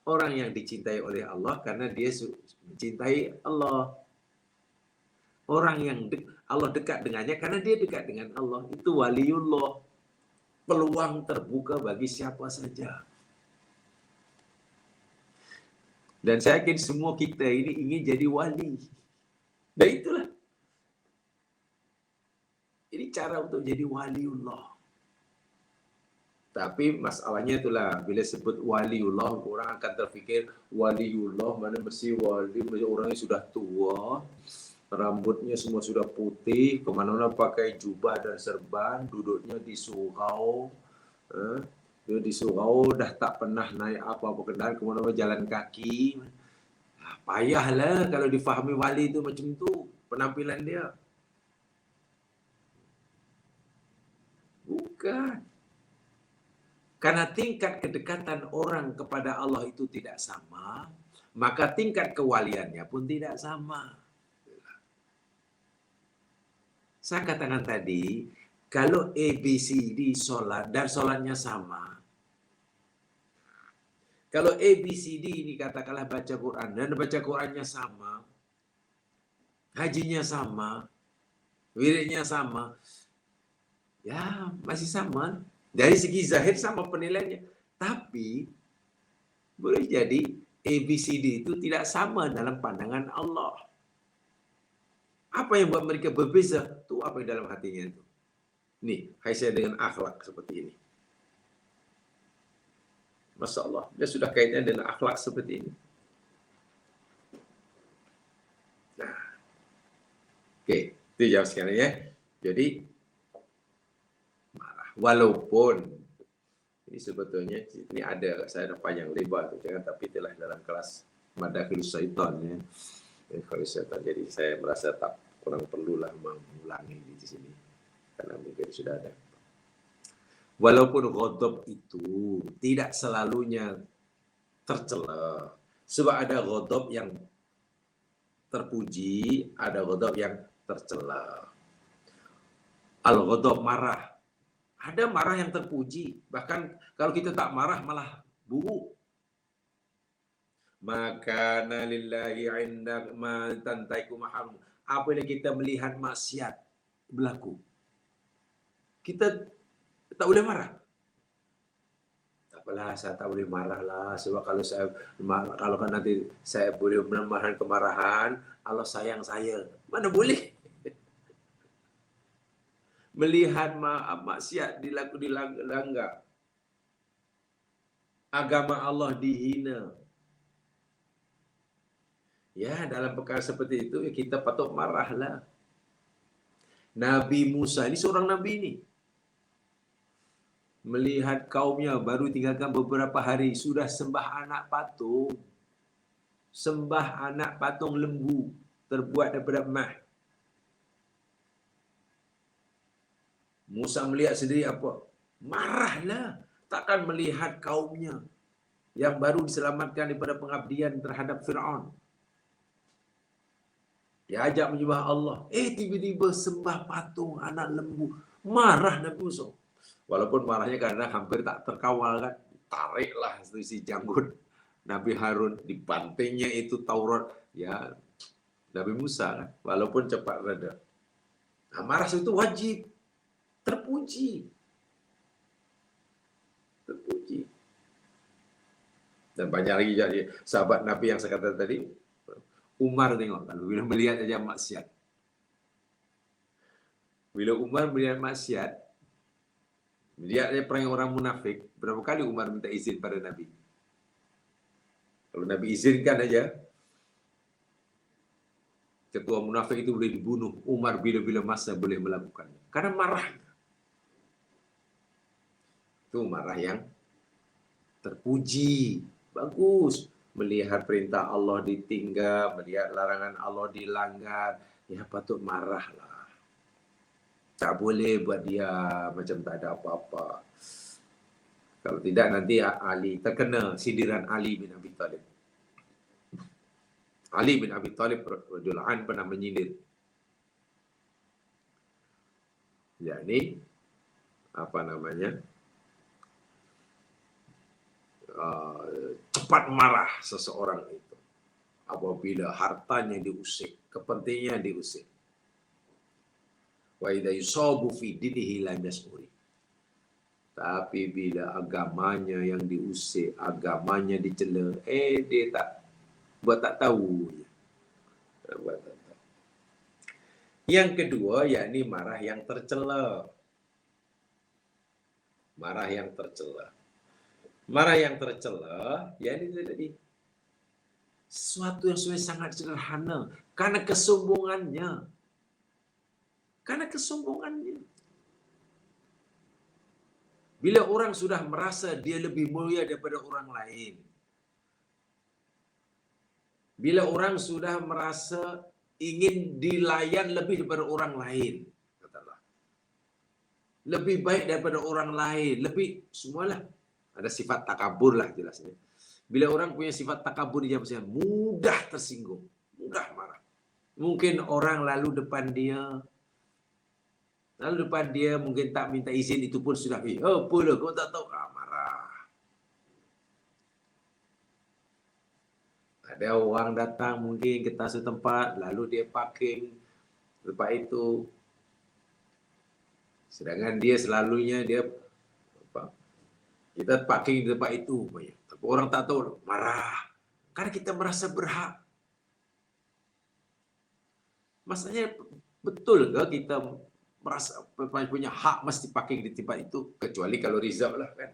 Orang yang dicintai oleh Allah karena dia mencintai Allah. Orang yang Allah dekat dengannya karena dia dekat dengan Allah. Itu waliullah. Peluang terbuka bagi siapa saja. Dan saya yakin semua kita ini ingin jadi wali. Dan itulah. Ini cara untuk jadi waliullah. Tapi masalahnya itulah, bila sebut waliullah, orang akan terfikir waliullah mana mesti wali, orangnya sudah tua, rambutnya semua sudah putih, kemana-mana pakai jubah dan serban, duduknya di surau, dia di surau dah tak pernah naik apa-apa kendaraan, kemana-mana jalan kaki. Payahlah kalau difahami wali itu macam tu, penampilan dia. Bukan. Karena tingkat kedekatan orang kepada Allah itu tidak sama, maka tingkat kewaliannya pun tidak sama. Saya katakan tadi, kalau ABCD solat dan solatnya sama, kalau ABCD ini katakanlah baca Quran dan baca Qurannya sama, hajinya sama, wiridnya sama, ya masih sama. Dari segi zahir sama penilaiannya. Tapi boleh jadi ABCD itu tidak sama dalam pandangan Allah. Apa yang buat mereka berbeza? Itu apa yang dalam hatinya itu. Nih, kaitannya dengan akhlak seperti ini. Masya Allah, dia sudah kaitannya dengan akhlak seperti ini. Nah, oke, itu jawab sekarang ya. Jadi, walaupun ini sebetulnya ini ada saya ada panjang lebar tu jangan, tapi itulah dalam kelas Madakhilus Syaitan ya. Kalau syaitan, jadi saya merasa tak kurang perlulah mengulangi di sini karena mungkin sudah ada. Walaupun ghadab itu tidak selalunya tercela. Sebab ada ghadab yang terpuji, ada ghadab yang tercela. Al-ghadab marah. Ada marah yang terpuji. Bahkan kalau kita tak marah malah buruk. Maka lillahi inda ma tantaiku maham. Apabila kita melihat maksiat berlaku, kita tak boleh marah. Tak apalah, saya tak boleh marah lah. Sebab kalau kan nanti saya boleh menahan kemarahan, Allah sayang saya. Mana boleh? Melihat maksiat dilanggar, agama Allah dihina. Ya, dalam perkara seperti itu kita patut marahlah. Nabi Musa ini seorang nabi ini. Melihat kaumnya baru tinggalkan beberapa hari sudah sembah anak patung. Sembah anak patung lembu terbuat daripada emas. Musa melihat sendiri apa? Marahlah. Takkan melihat kaumnya yang baru diselamatkan daripada pengabdian terhadap Fir'aun. Dia ajak menyembah Allah. Tiba-tiba sembah patung anak lembu. Marah Nabi Musa. Walaupun marahnya karena hampir tak terkawal kan. Tariklah si janggut Nabi Harun. Dibantingnya itu Taurat. Ya, Nabi Musa kan. Walaupun cepat reda. Nah, marah itu wajib. Terpuji. Terpuji. Dan banyak lagi jadi sahabat Nabi yang saya kata tadi. Umar tengok kalau bila melihat aja maksiat. Bila Umar melihat maksiat, melihat aja perang orang munafik, berapa kali Umar minta izin pada Nabi? Kalau Nabi izinkan aja, ketua munafik itu boleh dibunuh. Umar bila-bila masa boleh melakukannya. Karena marah. Itu marah yang terpuji. Bagus. Melihat perintah Allah ditinggal, melihat larangan Allah dilanggar, ya patut marahlah. Tak boleh buat dia macam tak ada apa-apa. Kalau tidak nanti Ali terkena sindiran Ali bin Abi Thalib. Ali bin Abi Thalib radhiyallahu anhu pernah menyindir. Yakni apa namanya? Cepat marah seseorang itu apabila hartanya diusik, kepentingannya diusik. Wa idza yusabu fi dinihi lam yas'uri. Tapi bila agamanya yang diusik, agamanya dicela, dia tak buat tak tahu. Buat tak tahu. Yang kedua yakni marah yang tercela. Marah yang tercela. Marah yang tercela, ya ini tadi sesuatu yang sebenarnya sangat sederhana karena kesombongannya. Karena kesombongannya. Bila orang sudah merasa dia lebih mulia daripada orang lain, bila orang sudah merasa ingin dilayan lebih daripada orang lain, katalah, lebih baik daripada orang lain, lebih semualah. Ada sifat takabur lah jelasnya. Bila orang punya sifat takabur dia pasti mudah tersinggung, mudah marah. Mungkin orang lalu depan dia mungkin tak minta izin itu pun sudah apa lah kau tak tahu, marah. Ada orang datang mungkin ke satu tempat lalu dia parking tempat itu. Sedangkan dia selalunya kita parking di tempat itu, tapi orang tak tahu, marah. Karena kita merasa berhak. Maksudnya betul ke kita merasa punya hak mesti parking di tempat itu, kecuali kalau reserve lah kan.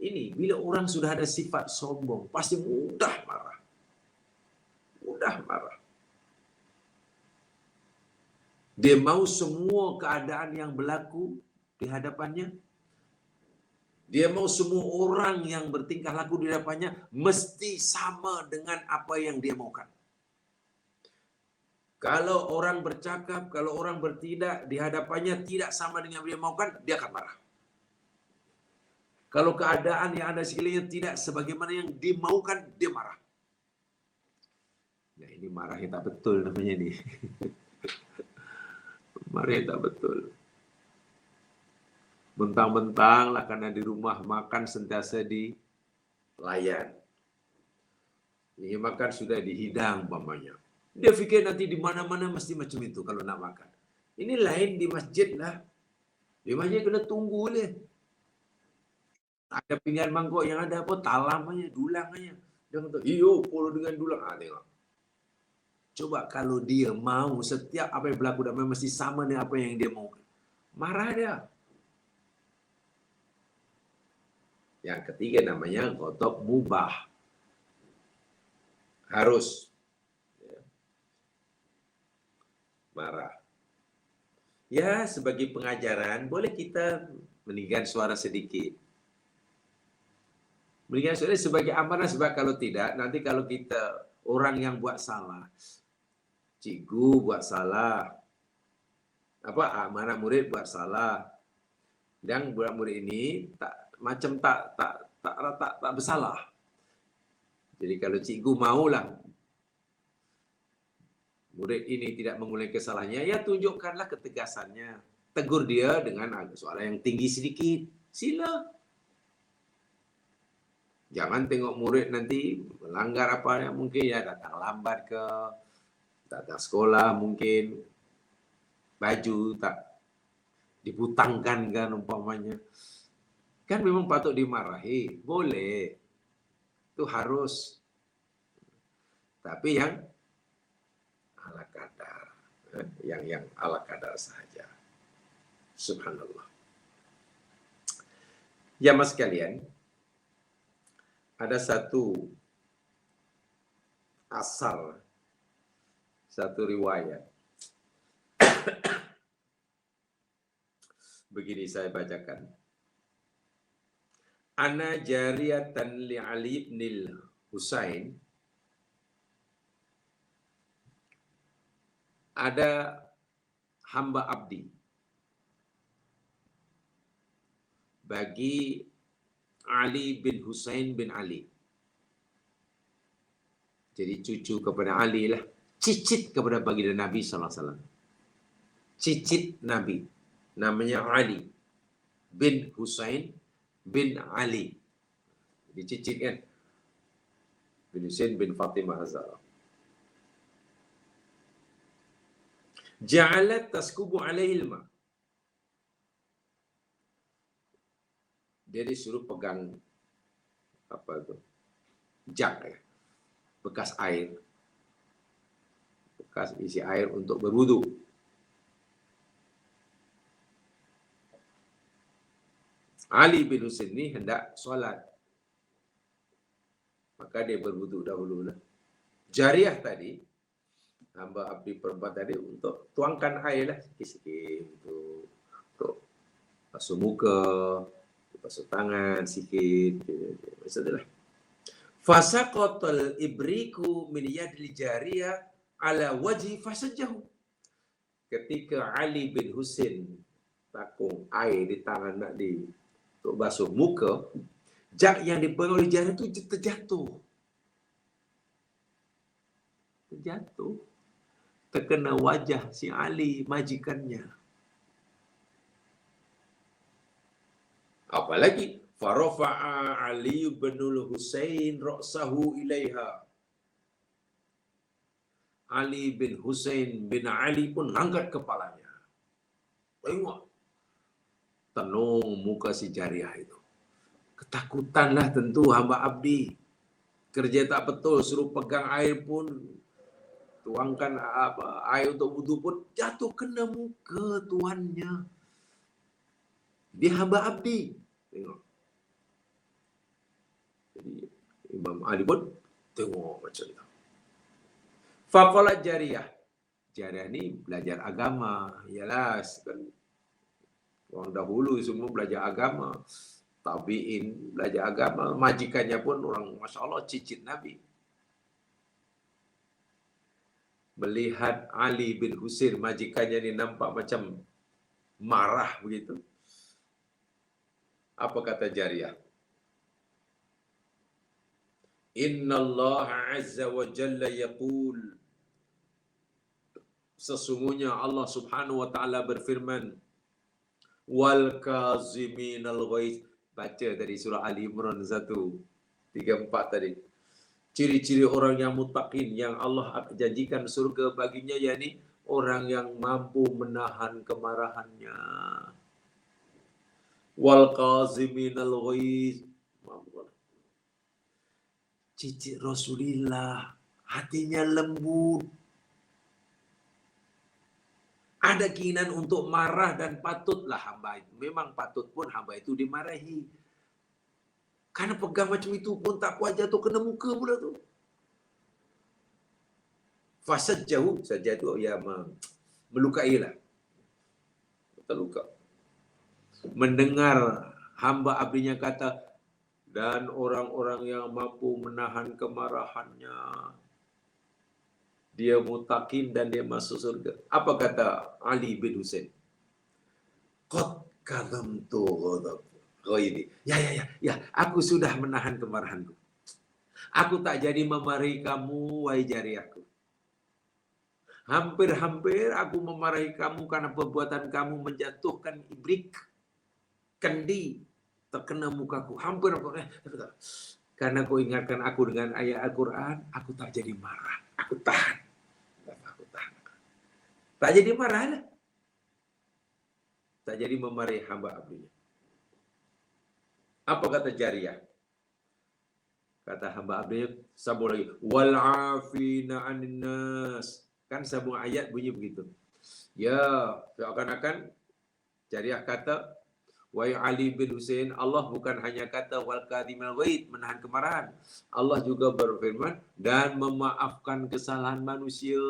Ini bila orang sudah ada sifat sombong, pasti mudah marah. Mudah marah. Dia mau semua keadaan yang berlaku di hadapannya. Dia mau semua orang yang bertingkah laku di hadapannya mesti sama dengan apa yang dia maukan. Kalau orang bercakap, kalau orang bertindak di hadapannya tidak sama dengan yang dia maukan, dia akan marah. Kalau keadaan yang ada sekelilingnya tidak sebagaimana yang dimaukan, dia marah. Nah, ini marah yang tak betul namanya nih. Marah yang tak betul. Mentang-mentang lah karena di rumah makan sentiasa dilayan. Ini makan sudah dihidang umpamanya. Dia fikir nanti di mana-mana mesti macam itu kalau nak makan. Ini lain di masjid lah. Di masjid kena tunggu le. Ada pinggan mangkok yang ada apa talam aja, dulang aja. Dia kata, "Iyo, polo dengan dulang." Ah, tengok. Coba kalau dia mau setiap apa yang berlaku dan mesti sama dengan apa yang dia mau. Marah dia. Yang ketiga namanya ghadab mubah. Harus marah. Ya, sebagai pengajaran, boleh kita meninggikan suara sedikit. Meninggikan suara sebagai amanah, sebab kalau tidak, nanti kalau kita orang yang buat salah, cikgu buat salah, anak murid buat salah, dan budak murid ini tak bersalah. Jadi kalau cikgu maulah murid ini tidak mengulangi kesalahannya, ya tunjukkanlah ketegasannya. Tegur dia dengan suara yang tinggi sedikit. Sila. Jangan tengok murid nanti melanggar apa yang mungkin ya, datang lambat ke, datang sekolah mungkin, baju tak dibutangkan kan umpamanya. Kan memang patut dimarahi. Boleh. Itu harus. Tapi yang ala kadar. Yang ala kadar saja. Subhanallah. Jamaah sekalian, ada satu asar, satu riwayat. Begini saya bacakan. Ana jariyatan li Ali ibn Husain. Ada hamba abdi bagi Ali bin Husain bin Ali. Jadi cucu kepada Ali lah. Cicit kepada baginda Nabi SAW. Cicit Nabi. Namanya Ali bin Husain bin Ali. Jadi cicit kan. Bin Husain bin Fatimah Azhar. Ja'alat taskubu alaihi ilma. Dia disuruh pegang apa itu? Jak ya. Bekas air. Bekas isi air untuk berwudu. Ali bin Husain ini hendak solat. Maka dia berwudu dahulu lah. Jariah tadi, hamba abdi perempuan tadi, untuk tuangkan air lah sikit-sikit untuk basuh muka, basuh tangan sikit, maksudnya. Fasaqatal ibriku min yadil jariyah ala wajhi fasajjahu. Ketika Ali bin Husain takung air di tangan nak untuk basuh muka, jak yang dipegang oleh jariyah itu terjatuh. Terkena wajah si Ali, majikannya. Apalagi farafa'a Ali bin Husain ra'sahu ilaiha. Ali bin Husain bin Ali pun angkat kepalanya. Tengok. Tenung muka si jariah itu. Ketakutanlah tentu hamba abdi. Kerja tak betul, suruh pegang air pun, tuangkan air untuk wudu pun jatuh kena muka tuannya. Dia hamba abdi. Tengok. Jadi Imam Ali pun tengok macam itu. Faqalat jariyah. Jariyah ni belajar agama. Yalah, kan orang dahulu semua belajar agama. Tabi'in belajar agama. Majikannya pun orang, Masya Allah, cicit Nabi. melihat Ali bin Husain majikannya ni nampak macam marah begitu. Apa kata Jariyah? Inna Allah Azza wa Jalla yaqul, sesungguhnya Allah Subhanahu wa taala berfirman, wal kaziminal ghaiz. Baca tadi surah Ali Imran 1:34 tadi. Ciri-ciri orang yang muttaqin yang Allah janjikan surga baginya, yakni orang yang mampu menahan kemarahannya. Wal kaziminal ghaiz. Cicit Rasulullah, hatinya lembut. Ada keinginan untuk marah dan patutlah hamba itu. Memang patut pun hamba itu dimarahi. Karena pegang macam itu pun tak kuat jatuh kena muka pula tu. Fasad jauh saja tu ya melukai lah. Terluka. Mendengar hamba abdinya kata, dan orang-orang yang mampu menahan kemarahannya, dia muttaqin dan dia masuk surga. Apa kata Ali bin Husain? Qad kadamtu ghadab ghairi. Ya, aku sudah menahan kemarahanku. Aku tak jadi memarahi kamu, wahai Jariyahku. Hampir-hampir aku memarahi kamu karena perbuatan kamu menjatuhkan ibrik, kendi, terkena mukaku. Hampir. Karena kau ingatkan aku dengan ayat Al-Quran, aku tak jadi marah. Aku tahan. Tak jadi marah lah. Tak jadi memarahi hamba abdinya. Apa kata Jariyah? Kata hamba abdinya, sambung lagi. Wal'afina anin nas. Kan sambung ayat bunyi begitu. Ya, seakan-akan Jariyah kata, wahai Ali bin Husain, Allah bukan hanya kata wal kadhimil ghaid, menahan kemarahan. Allah juga berfirman dan memaafkan kesalahan manusia.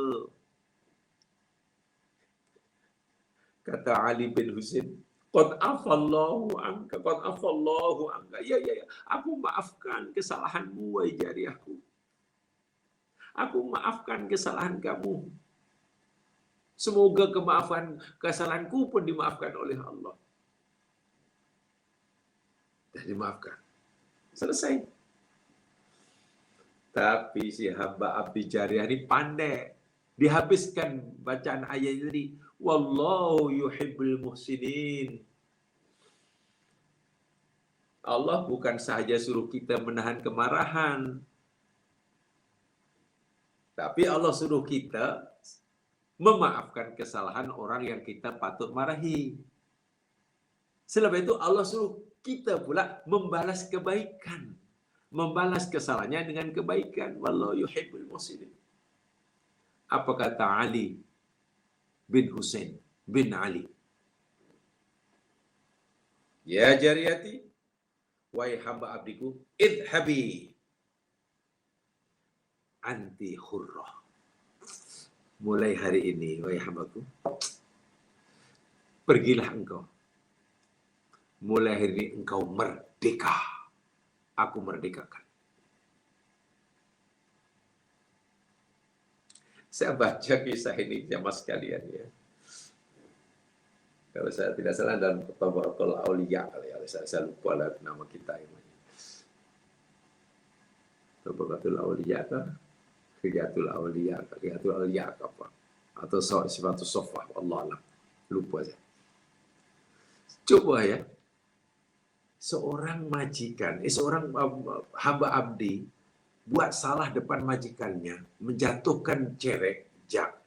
Kata Ali bin Husain, qad afallahu anka, qad afallahu anka. Ya, aku maafkan kesalahanmu, wahai Jariyahku. Aku maafkan kesalahan kamu. Semoga kemaafan kesalahanku pun dimaafkan oleh Allah. Dah dimaafkan. Selesai. Tapi si hamba abdi Jariyah ni pandai. Dihabiskan bacaan ayat tadi. Wallahu yuhibbul muhsinin. Allah bukan sahaja suruh kita menahan kemarahan, tapi Allah suruh kita memaafkan kesalahan orang yang kita patut marahi. Selepas itu Allah suruh kita pula membalas kebaikan, membalas kesalahannya dengan kebaikan. Wallahu yuhibbul muhsinin. Apa kata Ali bin Husain bin Ali? Ya Jariyati, wahai hamba abdiku, idhabi anti hurrah. Mulai hari ini, wahai hambaku, pergilah engkau. Mulai hari ini engkau merdeka. Aku merdekakan. Saya baca kisah ini jamaah sekalian ya. Kalau saya tidak salah dalam Tabaqatul Auliya kali ya. Saya lupa lah nama kita ini. Tabaqatul Auliya kan? Khiyatul Auliya apa? Atau Sifatus Sofah, Allah alam. Lupa saya. Coba ya. Seorang majikan, seorang hamba abdi buat salah depan majikannya, menjatuhkan cerek, jak,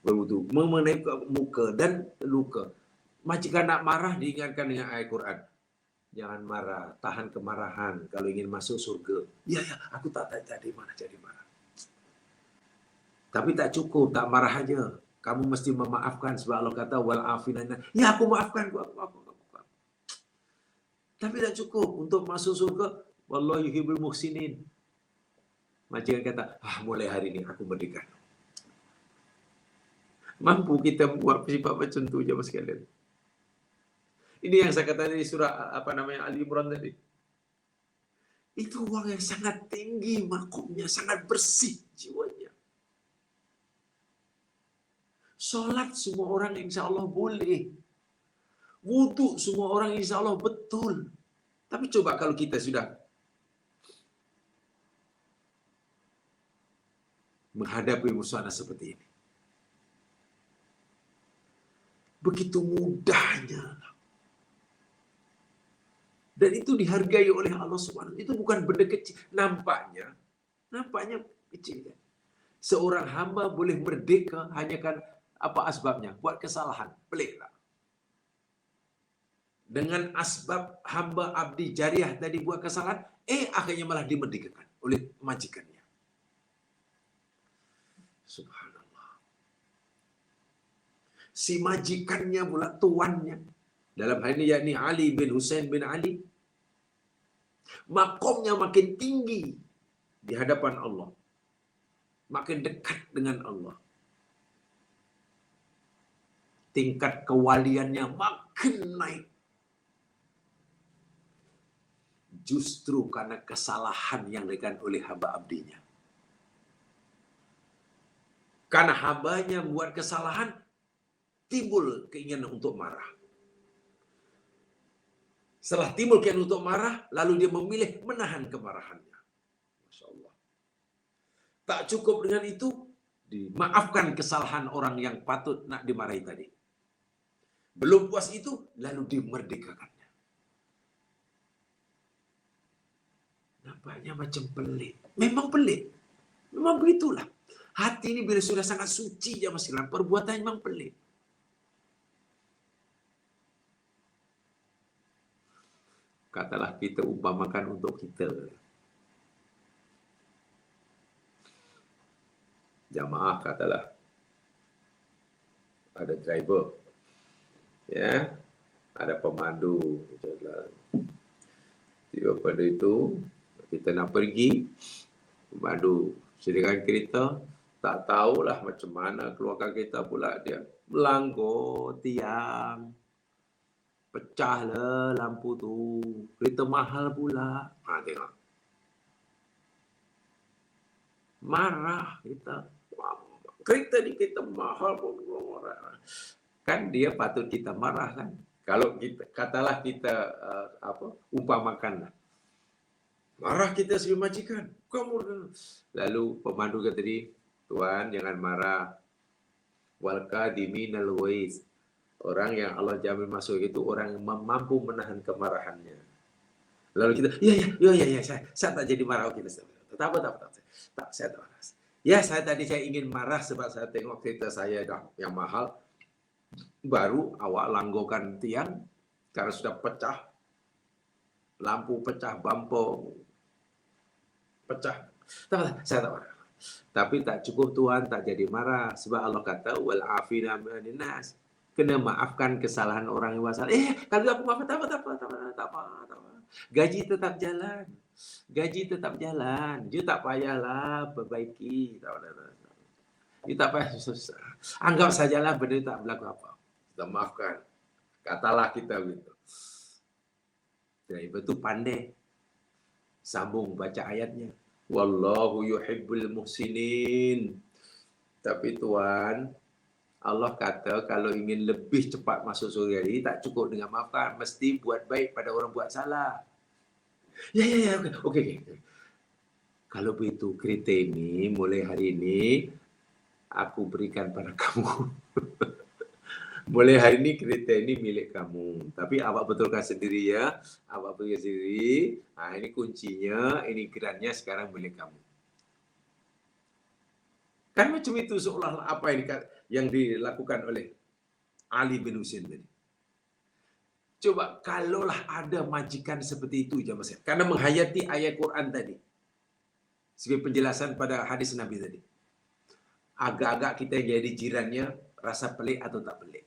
berwudu, mengenai muka dan luka. Majikan nak marah diingatkan dengan ayat Quran. Jangan marah, tahan kemarahan kalau ingin masuk surga. Ya, aku tak jadi marah. Tapi tak cukup, tak marah aja. Kamu mesti memaafkan sebab Allah kata wal afinana. Ya, aku maafkan, aku maafkan. Tapi tak cukup untuk masuk surga. Wallahu yuhibbul muhsinin. Majikan kata, mulai hari ini aku merdeka. Mampu kita buat sifat macam tu je mas sekalian. Ini yang saya kata di surah Ali Imran tadi. Itu orang yang sangat tinggi makomnya, sangat bersih jiwanya. Solat semua orang insya Allah boleh. Wuduk semua orang insya Allah betul. Tapi coba kalau kita sudah menghadapi musuh seperti ini. Begitu mudahnya. Dan itu dihargai oleh Allah Subhanahu. Itu bukan benda kecil. Nampaknya kecil kan. Seorang hamba boleh merdeka hanya kan apa asbabnya? Buat kesalahan. Peliklah. Dengan asbab hamba abdi jariah tadi buat kesalahan, akhirnya malah dimerdekakan oleh majikannya. Subhanallah. Si majikannya pula tuannya. Dalam hal ini yakni Ali bin Husain bin Ali. Makomnya makin tinggi di hadapan Allah. Makin dekat dengan Allah. Tingkat kewaliannya makin naik. Justru karena kesalahan yang dilakukan oleh hamba abdinya. Karena hambanya buat kesalahan, timbul keinginan untuk marah. Setelah timbul keinginan untuk marah, lalu dia memilih menahan kemarahannya. Masya Allah. Tak cukup dengan itu, dimaafkan kesalahan orang yang patut nak dimarahi tadi. Belum puas itu, lalu dimerdekakannya. Nampaknya macam pelik. Memang pelik. Memang begitulah. Hati ini bila sudah sangat suci ya Mas Ilham, perbuatan memang pelik. Katalah kita umpamakan untuk kita. Jamaah katalah. Ada driver. Ya. Ada pemandu. Tiba pada itu, kita nak pergi. Pemandu sediakan kereta. Tak tahulah macam mana keluarga kita pula dia. Melanggar tiang. Pecahlah lampu tu. Kereta mahal pula. Tengok. Marah kita. Kereta ni kita mahal pun. Kan dia patut kita marah kan. Kalau kita katalah kita umpamakan. Marah kita sebagai majikan. Kamu. Lalu pemandu kata tadi, Tuan jangan marah. Wal qadiminal ghaiz. Orang yang Allah jamin masuk itu orang yang mampu menahan kemarahannya. Lalu kita, ya, saya tak jadi marah. Oke, tak apa. Tak, saya tak marah. Ya, saya ingin marah sebab saya tengok kereta saya dah yang mahal. Baru awak langgokan tiang karena sudah pecah. Lampu pecah, bumper pecah. Tak, saya tak marah. Tapi tak cukup Tuhan tak jadi marah sebab Allah kata wal afina minan nas. Kena maafkan kesalahan orang yang buat salah. Kalau aku maaf tak apa. Gaji tetap jalan. You tak payahlah perbaiki. You tak payah susah. Anggap sajalah benda tak berlaku apa. Kita maafkan. Katalah kita begitu. Driver tu pandai. Sambung baca ayatnya. Wallahu yuhibbul muhsinin. Tapi Tuhan, Allah kata kalau ingin lebih cepat masuk surga ini, tak cukup dengan maafkan. Mesti buat baik pada orang buat salah. Ya. Okey. Kalau begitu, kereta ini mulai hari ini, aku berikan pada kamu. Mulai hari ini kereta ini milik kamu. Tapi awak betulkan sendiri ya. Awak pergi sendiri. Ini kuncinya, ini kerannya sekarang milik kamu. Kan macam itu seolah apa yang dilakukan oleh Ali bin Husain tadi. Coba kalaulah ada majikan seperti itu Mas. Karena menghayati ayat Quran tadi. Sebagai penjelasan pada hadis Nabi tadi. Agak-agak kita jadi jirannya rasa pelik atau tak pelik.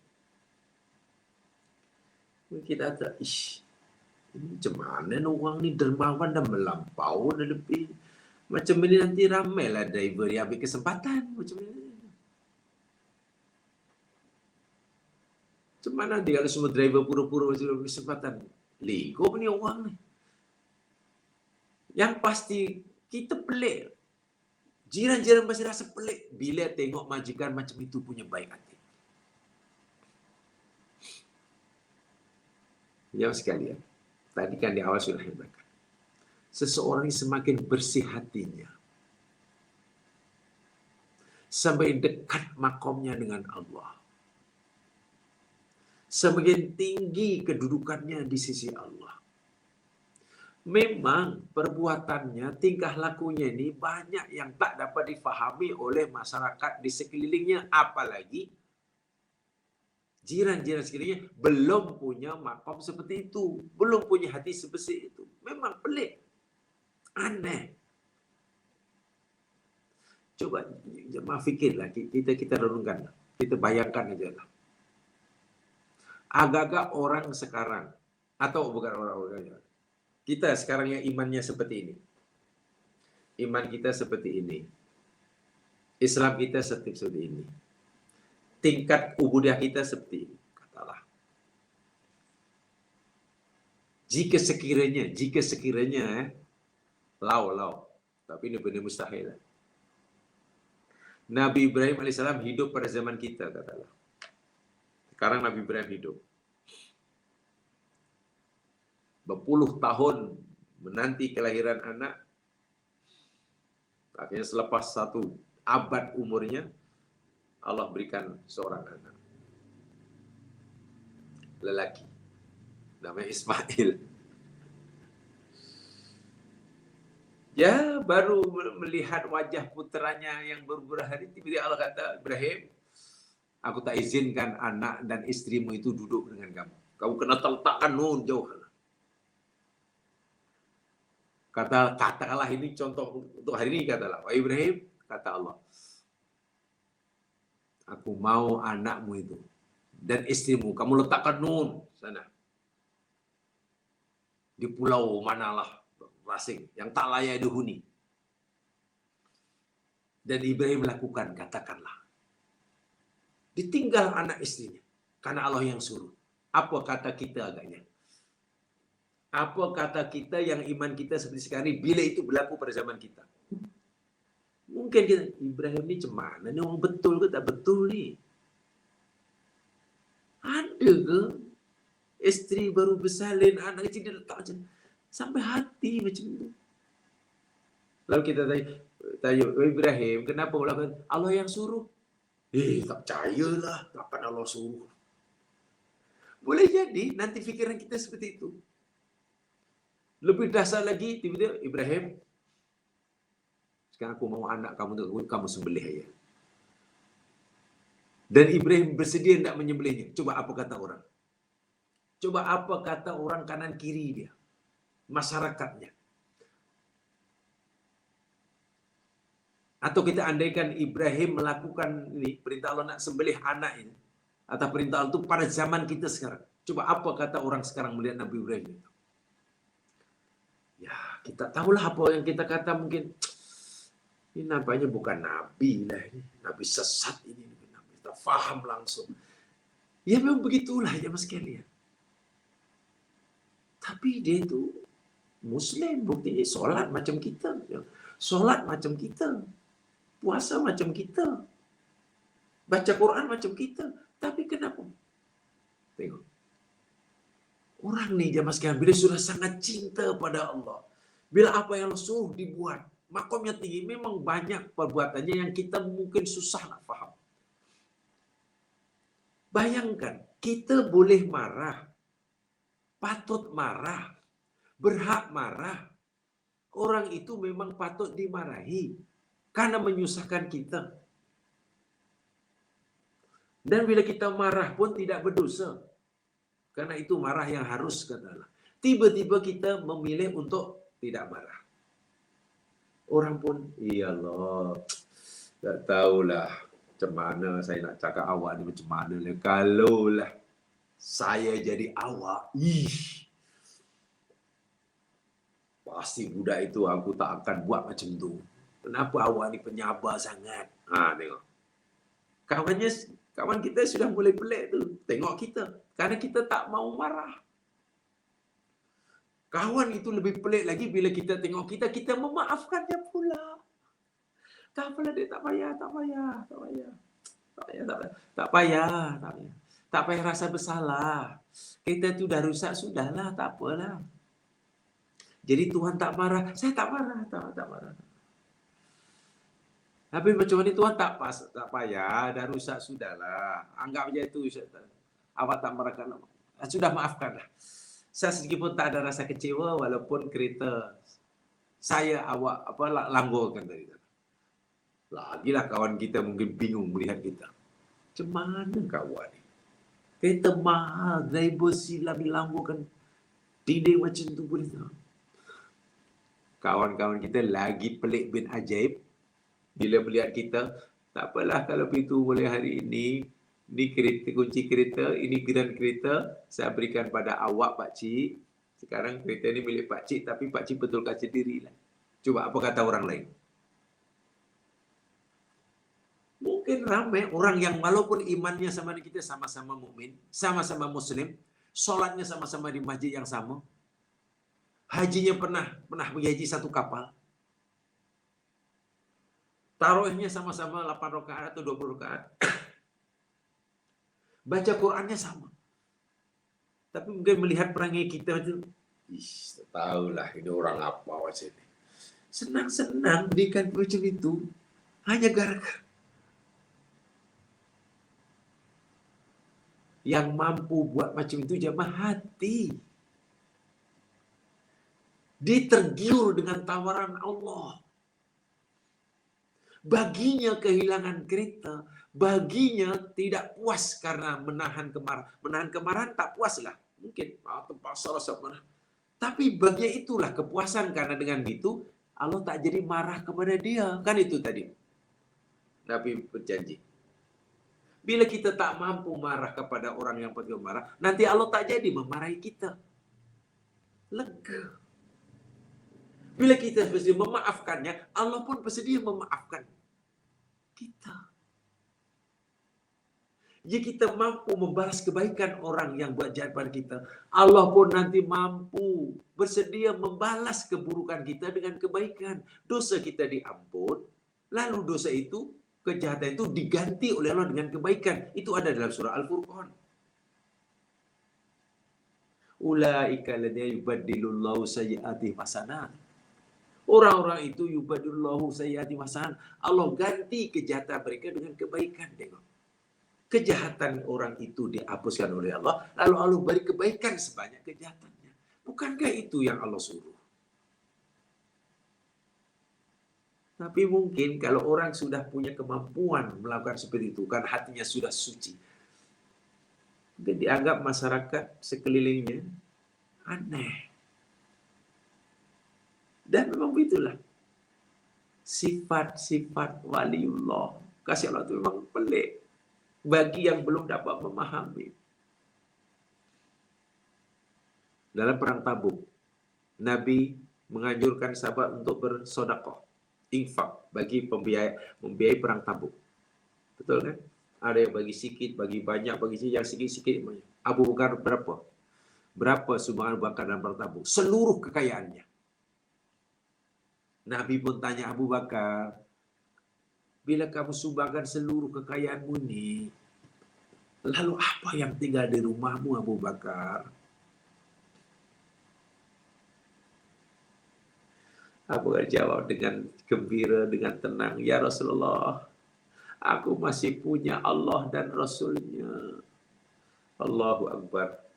Kita tak, ini macam mana orang ni dermawan dah melampau dah lebih. Macam ini nanti ramailah driver yang ambil kesempatan. Macam mana nanti kalau semua driver pura-pura macam ambil kesempatan. Lego ni orang ni. Yang pasti kita pelik. Jiran-jiran masih rasa pelik bila tengok majikan macam itu punya baik hati. Ya sekalian, tadi kan di awal sudah katakan, seseorang yang semakin bersih hatinya, sampai dekat makomnya dengan Allah, semakin tinggi kedudukannya di sisi Allah. Memang perbuatannya, tingkah lakunya ini banyak yang tak dapat difahami oleh masyarakat di sekelilingnya, apalagi jiran-jiran sekelilingnya belum punya makom seperti itu, belum punya hati sebersih itu. Memang pelik, aneh. Coba jemaah fikirlah, kita renungkan, kita bayangkan aja lah. Agak-agak orang sekarang, atau bukan orang-orang, kita sekarang yang imannya seperti ini, iman kita seperti ini, Islam kita seperti ini, tingkat ubudiyah kita seperti ini, katalah. Jika sekiranya, lau, tapi ini benar mustahil. Nabi Ibrahim alaihissalam hidup pada zaman kita, katalah. Sekarang Nabi Ibrahim hidup. Berpuluh tahun menanti kelahiran anak. Akhirnya selepas 1 abad umurnya, Allah berikan seorang anak. Lelaki. Namanya Ismail. Ya, baru melihat wajah puteranya yang beberapa hari, tiba-tiba Allah kata, Ibrahim, aku tak izinkan anak dan istrimu itu duduk dengan kamu. Kamu kena letakkan nun jauh. Katakanlah ini contoh untuk hari ini, katalah, wahai Ibrahim, kata Allah, aku mau anakmu itu dan istrimu, kamu letakkan nun sana. Di pulau manalah asing yang tak layak dihuni. Dan Ibrahim melakukan, katakanlah. Ditinggal anak istrinya karena Allah yang suruh. Apa kata kita agaknya? Apa kata kita yang iman kita seperti sekarang bila itu berlaku pada zaman kita? Mungkin kita, Ibrahim ini cemana? Ini orang betul ke tak betul ni? Ada ke? Isteri baru bersalin, anak kecil dia letak macam sampai hati macam tu. Lalu kita tanya, Ibrahim, kenapa melakukan? Allah yang suruh. Tak percayalah, takkan Allah suruh. Boleh jadi nanti fikiran kita seperti itu. Lebih dasar lagi, tiba-tiba Ibrahim, sekarang aku mau anak kamu sembelih aja. Dan Ibrahim bersedia tidak menyembelihnya. Coba apa kata orang? Coba apa kata orang kanan kiri dia? Masyarakatnya. Atau kita andaikan Ibrahim melakukan ini, perintah Allah nak sembelih anak ini, atau perintah Allah itu pada zaman kita sekarang. Coba apa kata orang sekarang melihat Nabi Ibrahim itu? Ya, kita tahulah apa yang kita kata mungkin. Ini nampaknya bukan Nabi lah ini. Nabi sesat ini. Nabi tak faham langsung. Ya memang begitulah ya mas sekalian. Tapi dia itu Muslim, buktinya solat macam kita. Solat macam kita. Puasa macam kita. Baca Quran macam kita. Tapi kenapa? Tengok. Orang ni jemaah sekalian, bila sudah sangat cinta pada Allah, bila apa yang Allah suruh dibuat, makomnya tinggi, memang banyak perbuatannya yang kita mungkin susah nak faham. Bayangkan, kita boleh marah, patut marah, berhak marah. Orang itu memang patut dimarahi karena menyusahkan kita. Dan bila kita marah pun tidak berdosa. Karena itu marah yang harus, katalah. Tiba-tiba kita memilih untuk tidak marah. Orang pun, ya Allah, tak tahulah macam mana saya nak cakap awak ni macam mana lah. Kalaulah saya jadi awak, pasti budak itu aku tak akan buat macam tu. Kenapa awak ni penyabar sangat? Tengok. Kawan kita sudah mulai pelik tu. Tengok kita. Karena kita tak mau marah. Kawan itu lebih pelik lagi bila kita tengok kita memaafkan dia pula. Tak apalah dia, tak payah. Tak payah rasa bersalah. Kita tu dah rusak, sudahlah, tak apalah. Jadi Tuhan tak marah. Saya tak marah, tak marah. Tapi macam mana Tuhan tak payah, dah rusak, sudahlah. Anggap je itu, awak tak marahkan. Sudah, maafkanlah. Saya sedikit pun tak ada rasa kecewa walaupun kereta saya awak langgarkan tadi. Lagilah kawan kita mungkin bingung melihat kita. Macam mana kawan ni? Kereta mahal, driver silap dilanggarkan. Dinding macam tu boleh tahu. Kawan-kawan kita lagi pelik bin ajaib. Bila melihat kita, tak apalah kalau itu boleh hari ini. Ini kereta, kunci kereta, ini geran kereta. Saya berikan pada awak pakcik. Sekarang kereta ni milik pakcik, tapi pakcik betulkan sendirilah. Cuba apa kata orang lain? Mungkin ramai orang yang walaupun imannya sama dengan kita, sama-sama mukmin, sama-sama muslim, solatnya sama-sama di masjid yang sama, hajinya pernah pergi haji satu kapal, tarawihnya sama-sama 8 rakaat atau 20 rakaat, baca Qurannya sama. Tapi mungkin melihat perangai kita itu, tahulah ini orang apa macam ini. Senang-senang berikan macam itu, hanya gara-gara yang mampu buat macam itu jamaah hati. Dia tergiur dengan tawaran Allah. Baginya kehilangan kereta, baginya tidak puas karena menahan kemarahan. Menahan kemarahan tak puaslah. Mungkin terpaksa rasa marah. Tapi baginya itulah kepuasan, karena dengan itu Allah tak jadi marah kepada dia. Kan itu tadi Nabi berjanji. Bila kita tak mampu marah kepada orang yang patut marah, nanti Allah tak jadi memarahi kita. Lega. Bila kita bersedia memaafkannya, Allah pun bersedia memaafkan kita. Jika kita mampu membalas kebaikan orang yang buat jahat pada kita, Allah pun nanti mampu bersedia membalas keburukan kita dengan kebaikan. Dosa kita diampun, lalu dosa itu, kejahatan itu diganti oleh Allah dengan kebaikan. Itu ada dalam surah Al-Furqan. Ulaika alladziina yubaddilullahu sayyi'atihim hasanat. Orang-orang itu yubaddilullahu sayyi'atihim hasanat. Allah ganti kejahatan mereka dengan kebaikan. Tengok. Kejahatan orang itu dihapuskan oleh Allah, lalu Allah beri kebaikan sebanyak kejahatannya. Bukankah itu yang Allah suruh? Tapi mungkin kalau orang sudah punya kemampuan melakukan seperti itu, kan hatinya sudah suci, mungkin dianggap masyarakat sekelilingnya aneh. Dan memang itulah sifat-sifat waliullah. Kasih Allah itu memang pelik bagi yang belum dapat memahami. Dalam perang Tabuk, Nabi menganjurkan sahabat untuk bersedekah, infak, bagi membiayai perang Tabuk. Betul kan? Ada yang bagi sikit, bagi banyak, bagi yang sikit-sikit. Abu Bakar berapa? Berapa sumbangan Abu Bakar dalam perang Tabuk? Seluruh kekayaannya. Nabi pun tanya Abu Bakar, bila kamu sumbangkan seluruh kekayaanmu ini, lalu apa yang tinggal di rumahmu, Abu Bakar? Abu Bakar jawab dengan gembira, dengan tenang, ya Rasulullah, aku masih punya Allah dan Rasulnya. Allahu Akbar.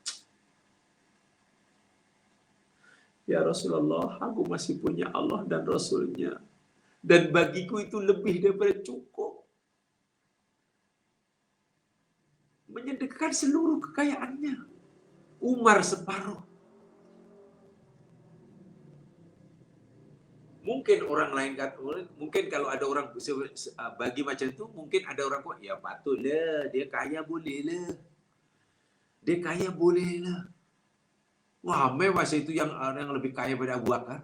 Ya Rasulullah, aku masih punya Allah dan Rasulnya. Dan bagiku itu lebih daripada cukup. Menyedekahkan seluruh kekayaannya. Umar separuh. Mungkin orang lain kata, mungkin kalau ada orang bagi macam itu, mungkin ada orang kuat, ya patutlah, dia kaya bolehlah. Dia kaya bolehlah. Wah, masa itu yang lebih kaya daripada Abu Bakar.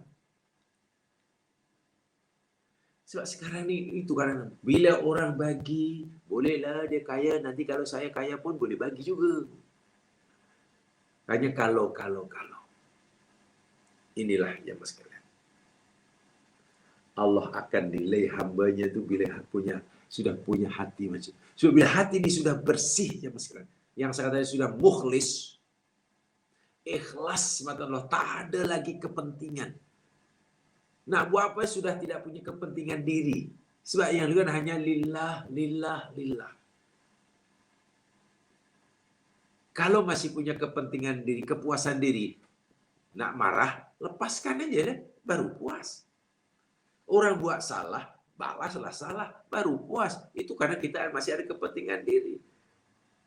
Sebab sekarang ni itu kadang bila orang bagi, bolehlah dia kaya, nanti kalau saya kaya pun boleh bagi juga. Hanya kalau. Inilah yang sekalian. Allah akan nilai hambanya itu bila sudah punya hati macam. So, bila hati ini sudah bersih, ya sekalian, yang saya katakan sudah mukhlis, ikhlas mata Allah, tak ada lagi kepentingan. Nak buat apa sudah tidak punya kepentingan diri. Sebab yang lain hanya lillah, lillah, lillah. Kalau masih punya kepentingan diri, kepuasan diri, nak marah, lepaskan aja deh, baru puas. Orang buat salah, balaslah salah, baru puas. Itu karena kita masih ada kepentingan diri.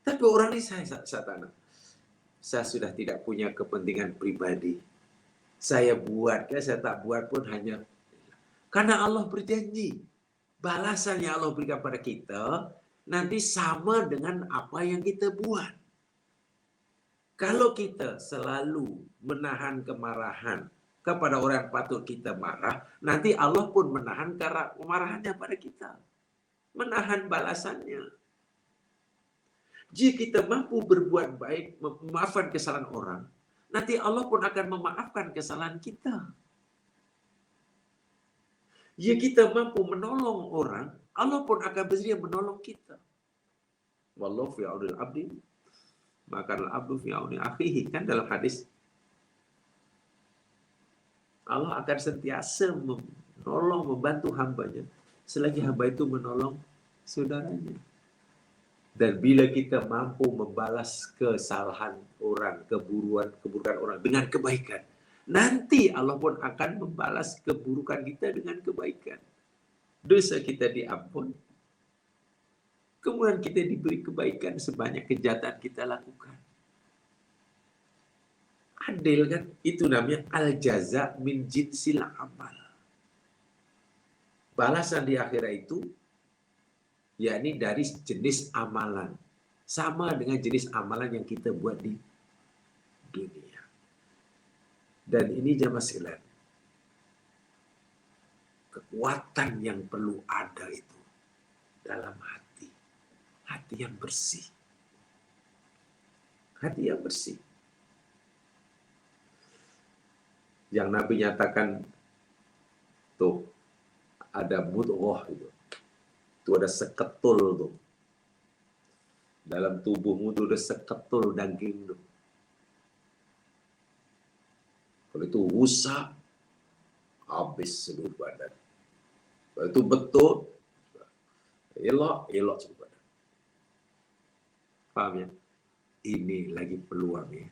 Tapi orang ini saya tanam. Saya sudah tidak punya kepentingan pribadi. Saya buat, saya tak buat pun hanya karena Allah berjanji. Balasan yang Allah berikan pada kita nanti sama dengan apa yang kita buat. Kalau kita selalu menahan kemarahan kepada orang yang patut kita marah, nanti Allah pun menahan kemarahannya pada kita. Menahan balasannya. Jika kita mampu berbuat baik, memaafkan kesalahan orang, nanti Allah pun akan memaafkan kesalahan kita. Jika kita mampu menolong orang, Allah pun akan bersedia menolong kita. Wallahu fi aunil abdi, maka al-abdu fi auni akhihi. Kan dalam hadis, Allah akan sentiasa menolong, membantu hambanya selagi hamba itu menolong saudaranya. Dan bila kita mampu membalas kesalahan orang, keburukan orang dengan kebaikan, nanti Allah pun akan membalas keburukan kita dengan kebaikan. Dosa kita diampun, kemudian kita diberi kebaikan sebanyak kejahatan kita lakukan. Adil kan? Itu namanya al-jaza min jinsil amal. Balasan di akhirat itu yakni dari jenis amalan. Sama dengan jenis amalan yang kita buat di dunia. Dan ini jamaah sekalian, kekuatan yang perlu ada itu dalam hati. Hati yang bersih. Hati yang bersih. Yang Nabi nyatakan, tuh, ada mudghah itu. Itu ada seketul tuh. Dalam tubuhmu itu ada seketul daging tuh. Kalau itu rusak, habis seluruh badan. Kalau itu betul, elok seluruh badan. Paham ya? Ini lagi peluang ya.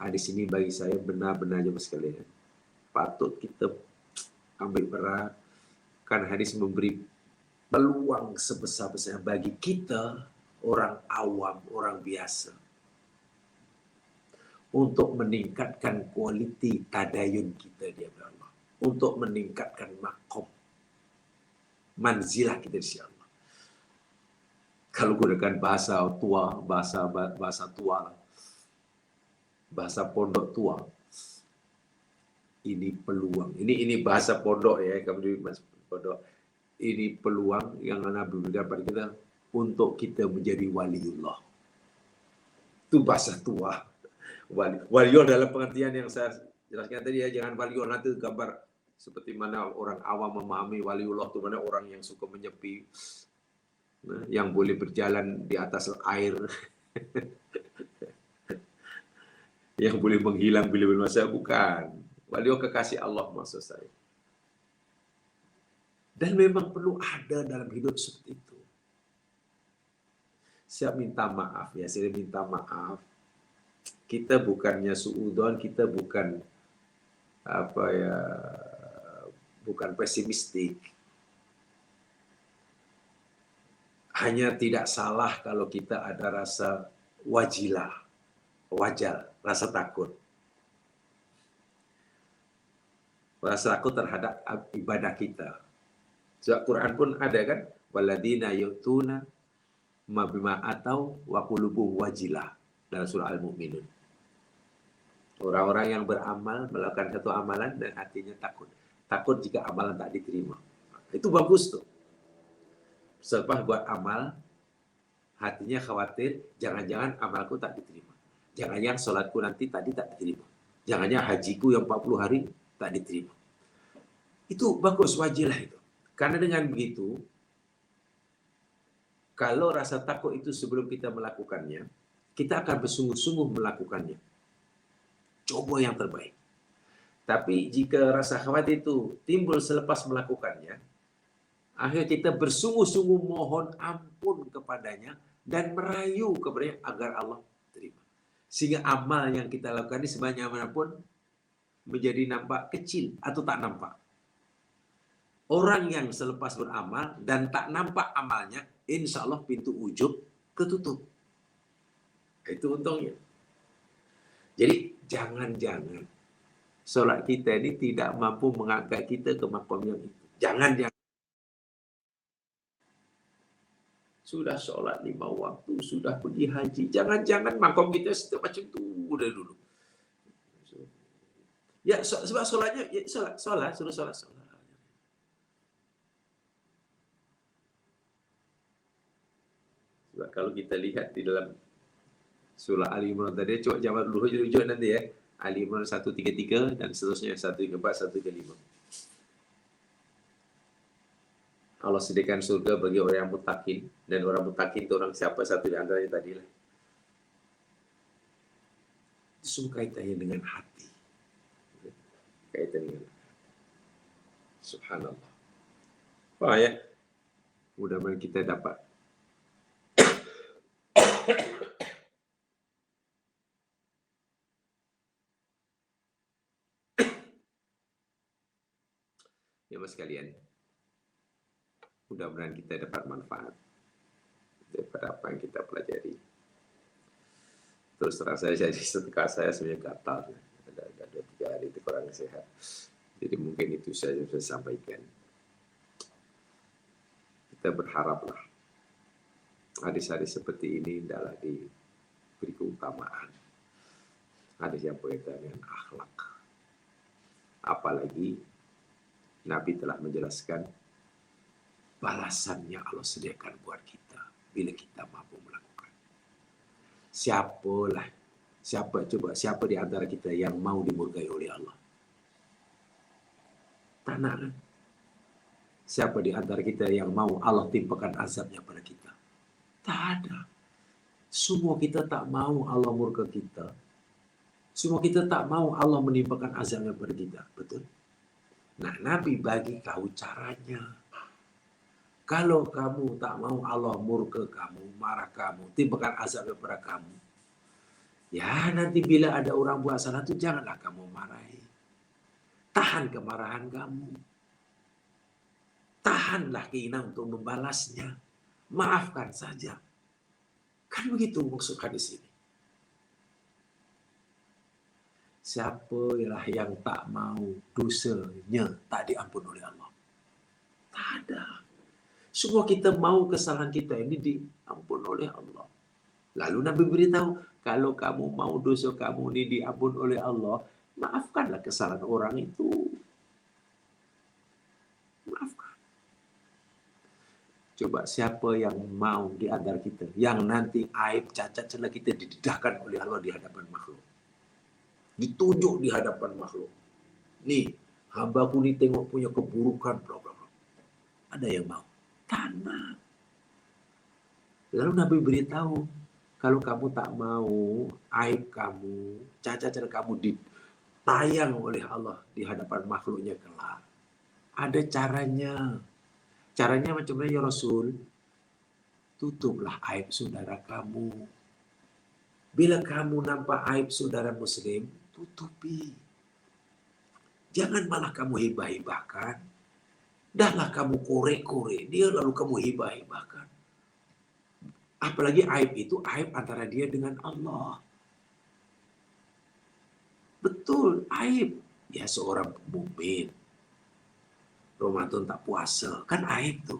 Hadis ini bagi saya benar-benar jemaah sekalian. Patut kita ambil berat. Karena hadis memberi peluang sebesar-besarnya bagi kita, orang awam, orang biasa, untuk meningkatkan kualiti tadayun kita di hadapan Allah, untuk meningkatkan makom, manzilah kita di sisi Allah. Kalau gunakan bahasa tua, bahasa pondok tua, ini peluang. Ini bahasa pondok ya, kamu di pondok. Ini peluang yang Nabi berikan pada kita untuk kita menjadi waliullah. Itu bahasa tua. Waliullah dalam pengertian yang saya jelaskan tadi ya, jangan waliullah itu gambar seperti mana orang awam memahami waliullah itu mana orang yang suka menyepi, yang boleh berjalan di atas air, yang boleh menghilang bila bermasa. Bukan. Waliullah kekasih Allah maksud saya. Dan memang perlu ada dalam hidup seperti itu. Saya minta maaf ya, saya minta maaf. Kita bukannya suudzon, kita bukan bukan pesimistik. Hanya tidak salah kalau kita ada rasa wajar, rasa takut. Rasa takut terhadap ibadah kita. Sebab Quran pun ada kan, waladina yutuna ma bima atau wa qulubuhum wajilah dalam surah Al-Mu'minun. Orang-orang yang beramal melakukan satu amalan dan hatinya takut. Takut jika amalan tak diterima. Itu bagus tuh. Selepas buat amal, hatinya khawatir, jangan-jangan amalku tak diterima. Jangan-jangan sholatku nanti tadi tak diterima. Jangan-jangan hajiku yang 40 hari tak diterima. Itu bagus, wajilah itu. Karena dengan begitu, kalau rasa takut itu sebelum kita melakukannya, kita akan bersungguh-sungguh melakukannya. Coba yang terbaik. Tapi jika rasa khawatir itu timbul selepas melakukannya, akhirnya kita bersungguh-sungguh mohon ampun kepadanya dan merayu kepadanya agar Allah terima. Sehingga amal yang kita lakukan ini sebanyak manapun menjadi nampak kecil atau tak nampak. Orang yang selepas beramal dan tak nampak amalnya, insya Allah pintu ujub ketutup. Itu untungnya. Jadi jangan-jangan solat kita ini tidak mampu mengangkat kita ke maqam yang itu. Jangan. Sudah solat 5 waktu, sudah pergi haji. Jangan-jangan maqam kita setiap macam tu dari dulu. Ya, sebab solatnya, ya, solat, suruh solat. Sebab kalau kita lihat di dalam surah Ali Imran tadi, coba jawab dulu rujuk nanti ya. Ali Imran 133 dan seterusnya 134, 135. Allah sediakan surga bagi orang yang mutakin, dan orang mutakin itu orang siapa, satu di antaranya tadi lah. Semua kaitannya dengan hati. Kaitan dengan subhanallah. Wah ya, mudah-mudahan kita dapat ya mas sekalian, mudah-mudahan kita dapat manfaat daripada apa yang kita pelajari. Terus terang saya jadi setelah saya sebenarnya gatal, ada 2-3 hari itu kurang sehat. Jadi mungkin itu saja yang saya sampaikan. Kita berharaplah hadis-hadis seperti ini adalah diberi keutamaan. Hadis yang berkaitan dengan akhlak. Apalagi Nabi telah menjelaskan balasannya Allah sediakan buat kita bila kita mampu melakukan. Siapa di antara kita yang mau dimurkai oleh Allah? Tak nak kan? Siapa di antara kita yang mau Allah timpakan azabnya pada kita? Tak ada. Semua kita tak mau Allah murka kita. Semua kita tak mau Allah menimpakan azabnya pada kita. Betul? Nah, Nabi bagi tahu caranya. Kalau kamu tak mau Allah murka kamu, marah kamu, timpakan azabnya pada kamu, ya nanti bila ada orang buat salah itu janganlah kamu marahi. Tahan kemarahan kamu. Tahanlah keinginan untuk membalasnya. Maafkan saja. Kan begitu maksud hadis ini. Siapalah yang tak mau dosanya tak diampun oleh Allah? Tak ada. Semua kita mau kesalahan kita ini diampun oleh Allah. Lalu Nabi beritahu, kalau kamu mau dosa kamu ini diampun oleh Allah, maafkanlah kesalahan orang itu. Maafkan. Coba siapa yang mau di antara kita, yang nanti aib cacat celah kita didedahkan oleh Allah di hadapan makhluk. Ditunjuk di hadapan makhluk. Nih, hambaku ni tengok punya keburukan, bla bla bla. Ada yang mau? Tanah. Lalu Nabi beritahu, kalau kamu tak mau aib kamu, cacat kamu ditayang oleh Allah di hadapan makhluknya kelak, ada caranya. Caranya macam mana ya Rasul? Tutuplah aib saudara kamu. Bila kamu nampak aib saudara muslim, tutupi. Jangan malah kamu hibah-hibahkan. Dahlah kamu korek-korek dia lalu kamu hibah-hibahkan. Apalagi aib itu aib antara dia dengan Allah. Betul, aib. Ya seorang mukmin Ramadan tak puasa, kan aib tuh.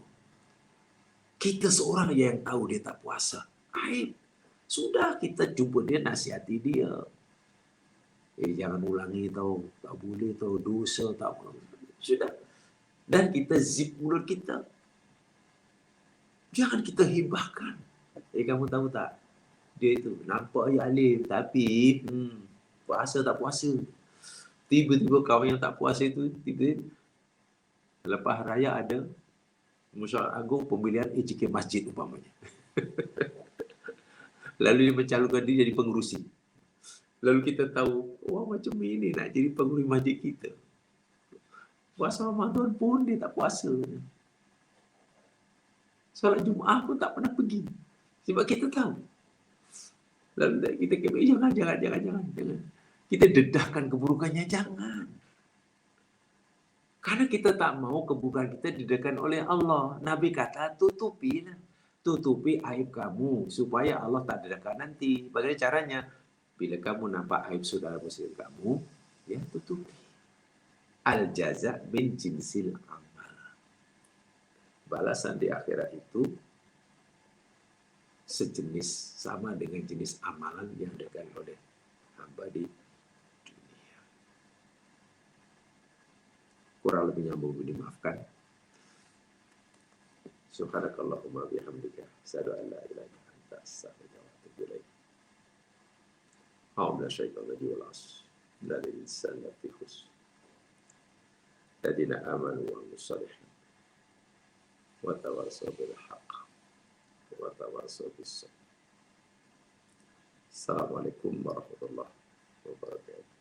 Kita seorang aja yang tahu dia tak puasa, aib. Sudah kita jumpa dia, nasihati dia. Jangan ulangi tau, tak boleh tau, dosa tak boleh. Sudah. Dan kita zip mulut kita. Jangan kita hibahkan. Kamu tahu tak? Dia itu nampak ya alim, tapi puasa tak puasa. Tiba-tiba kawan yang tak puasa itu, tiba-tiba lepas raya ada Musyawarah Agung pemilihan EJK masjid umpamanya. Lalu dia mencalonkan diri jadi pengurusi. Lalu kita tahu, wah macam ini nak jadi penghuni masjid kita. Puasa Ramadan pun dia tak puasa. Solat Jumaat pun tak pernah pergi. Sebab kita tahu. Lalu kita kata, jangan. Kita dedahkan keburukannya, jangan. Karena kita tak mau keburukan kita didedahkan oleh Allah. Nabi kata, tutupi aib kamu supaya Allah tak dedahkan nanti. Bagaimana caranya? Bila kamu nampak aib saudara muslim kamu, ya tutupi. Al-jaza min jinsil amal. Balasan di akhirat itu sejenis sama dengan jenis amalan yang dilakukan oleh hamba di dunia. Kurang lebih nyambung dimaafkan. Subhanakallahumma bihamdika asyhadu an la ilaha illa anta astaghfiruka wa atubu ilaik. A'udzu billahi wal 'asr. Innal insana lafi khusr. Ladina amanu wa amilus shalihat. Wa tawassaw bil haqq. Wa tawassaw bis sabr. Assalamualaikum warahmatullahi wabarakatuh.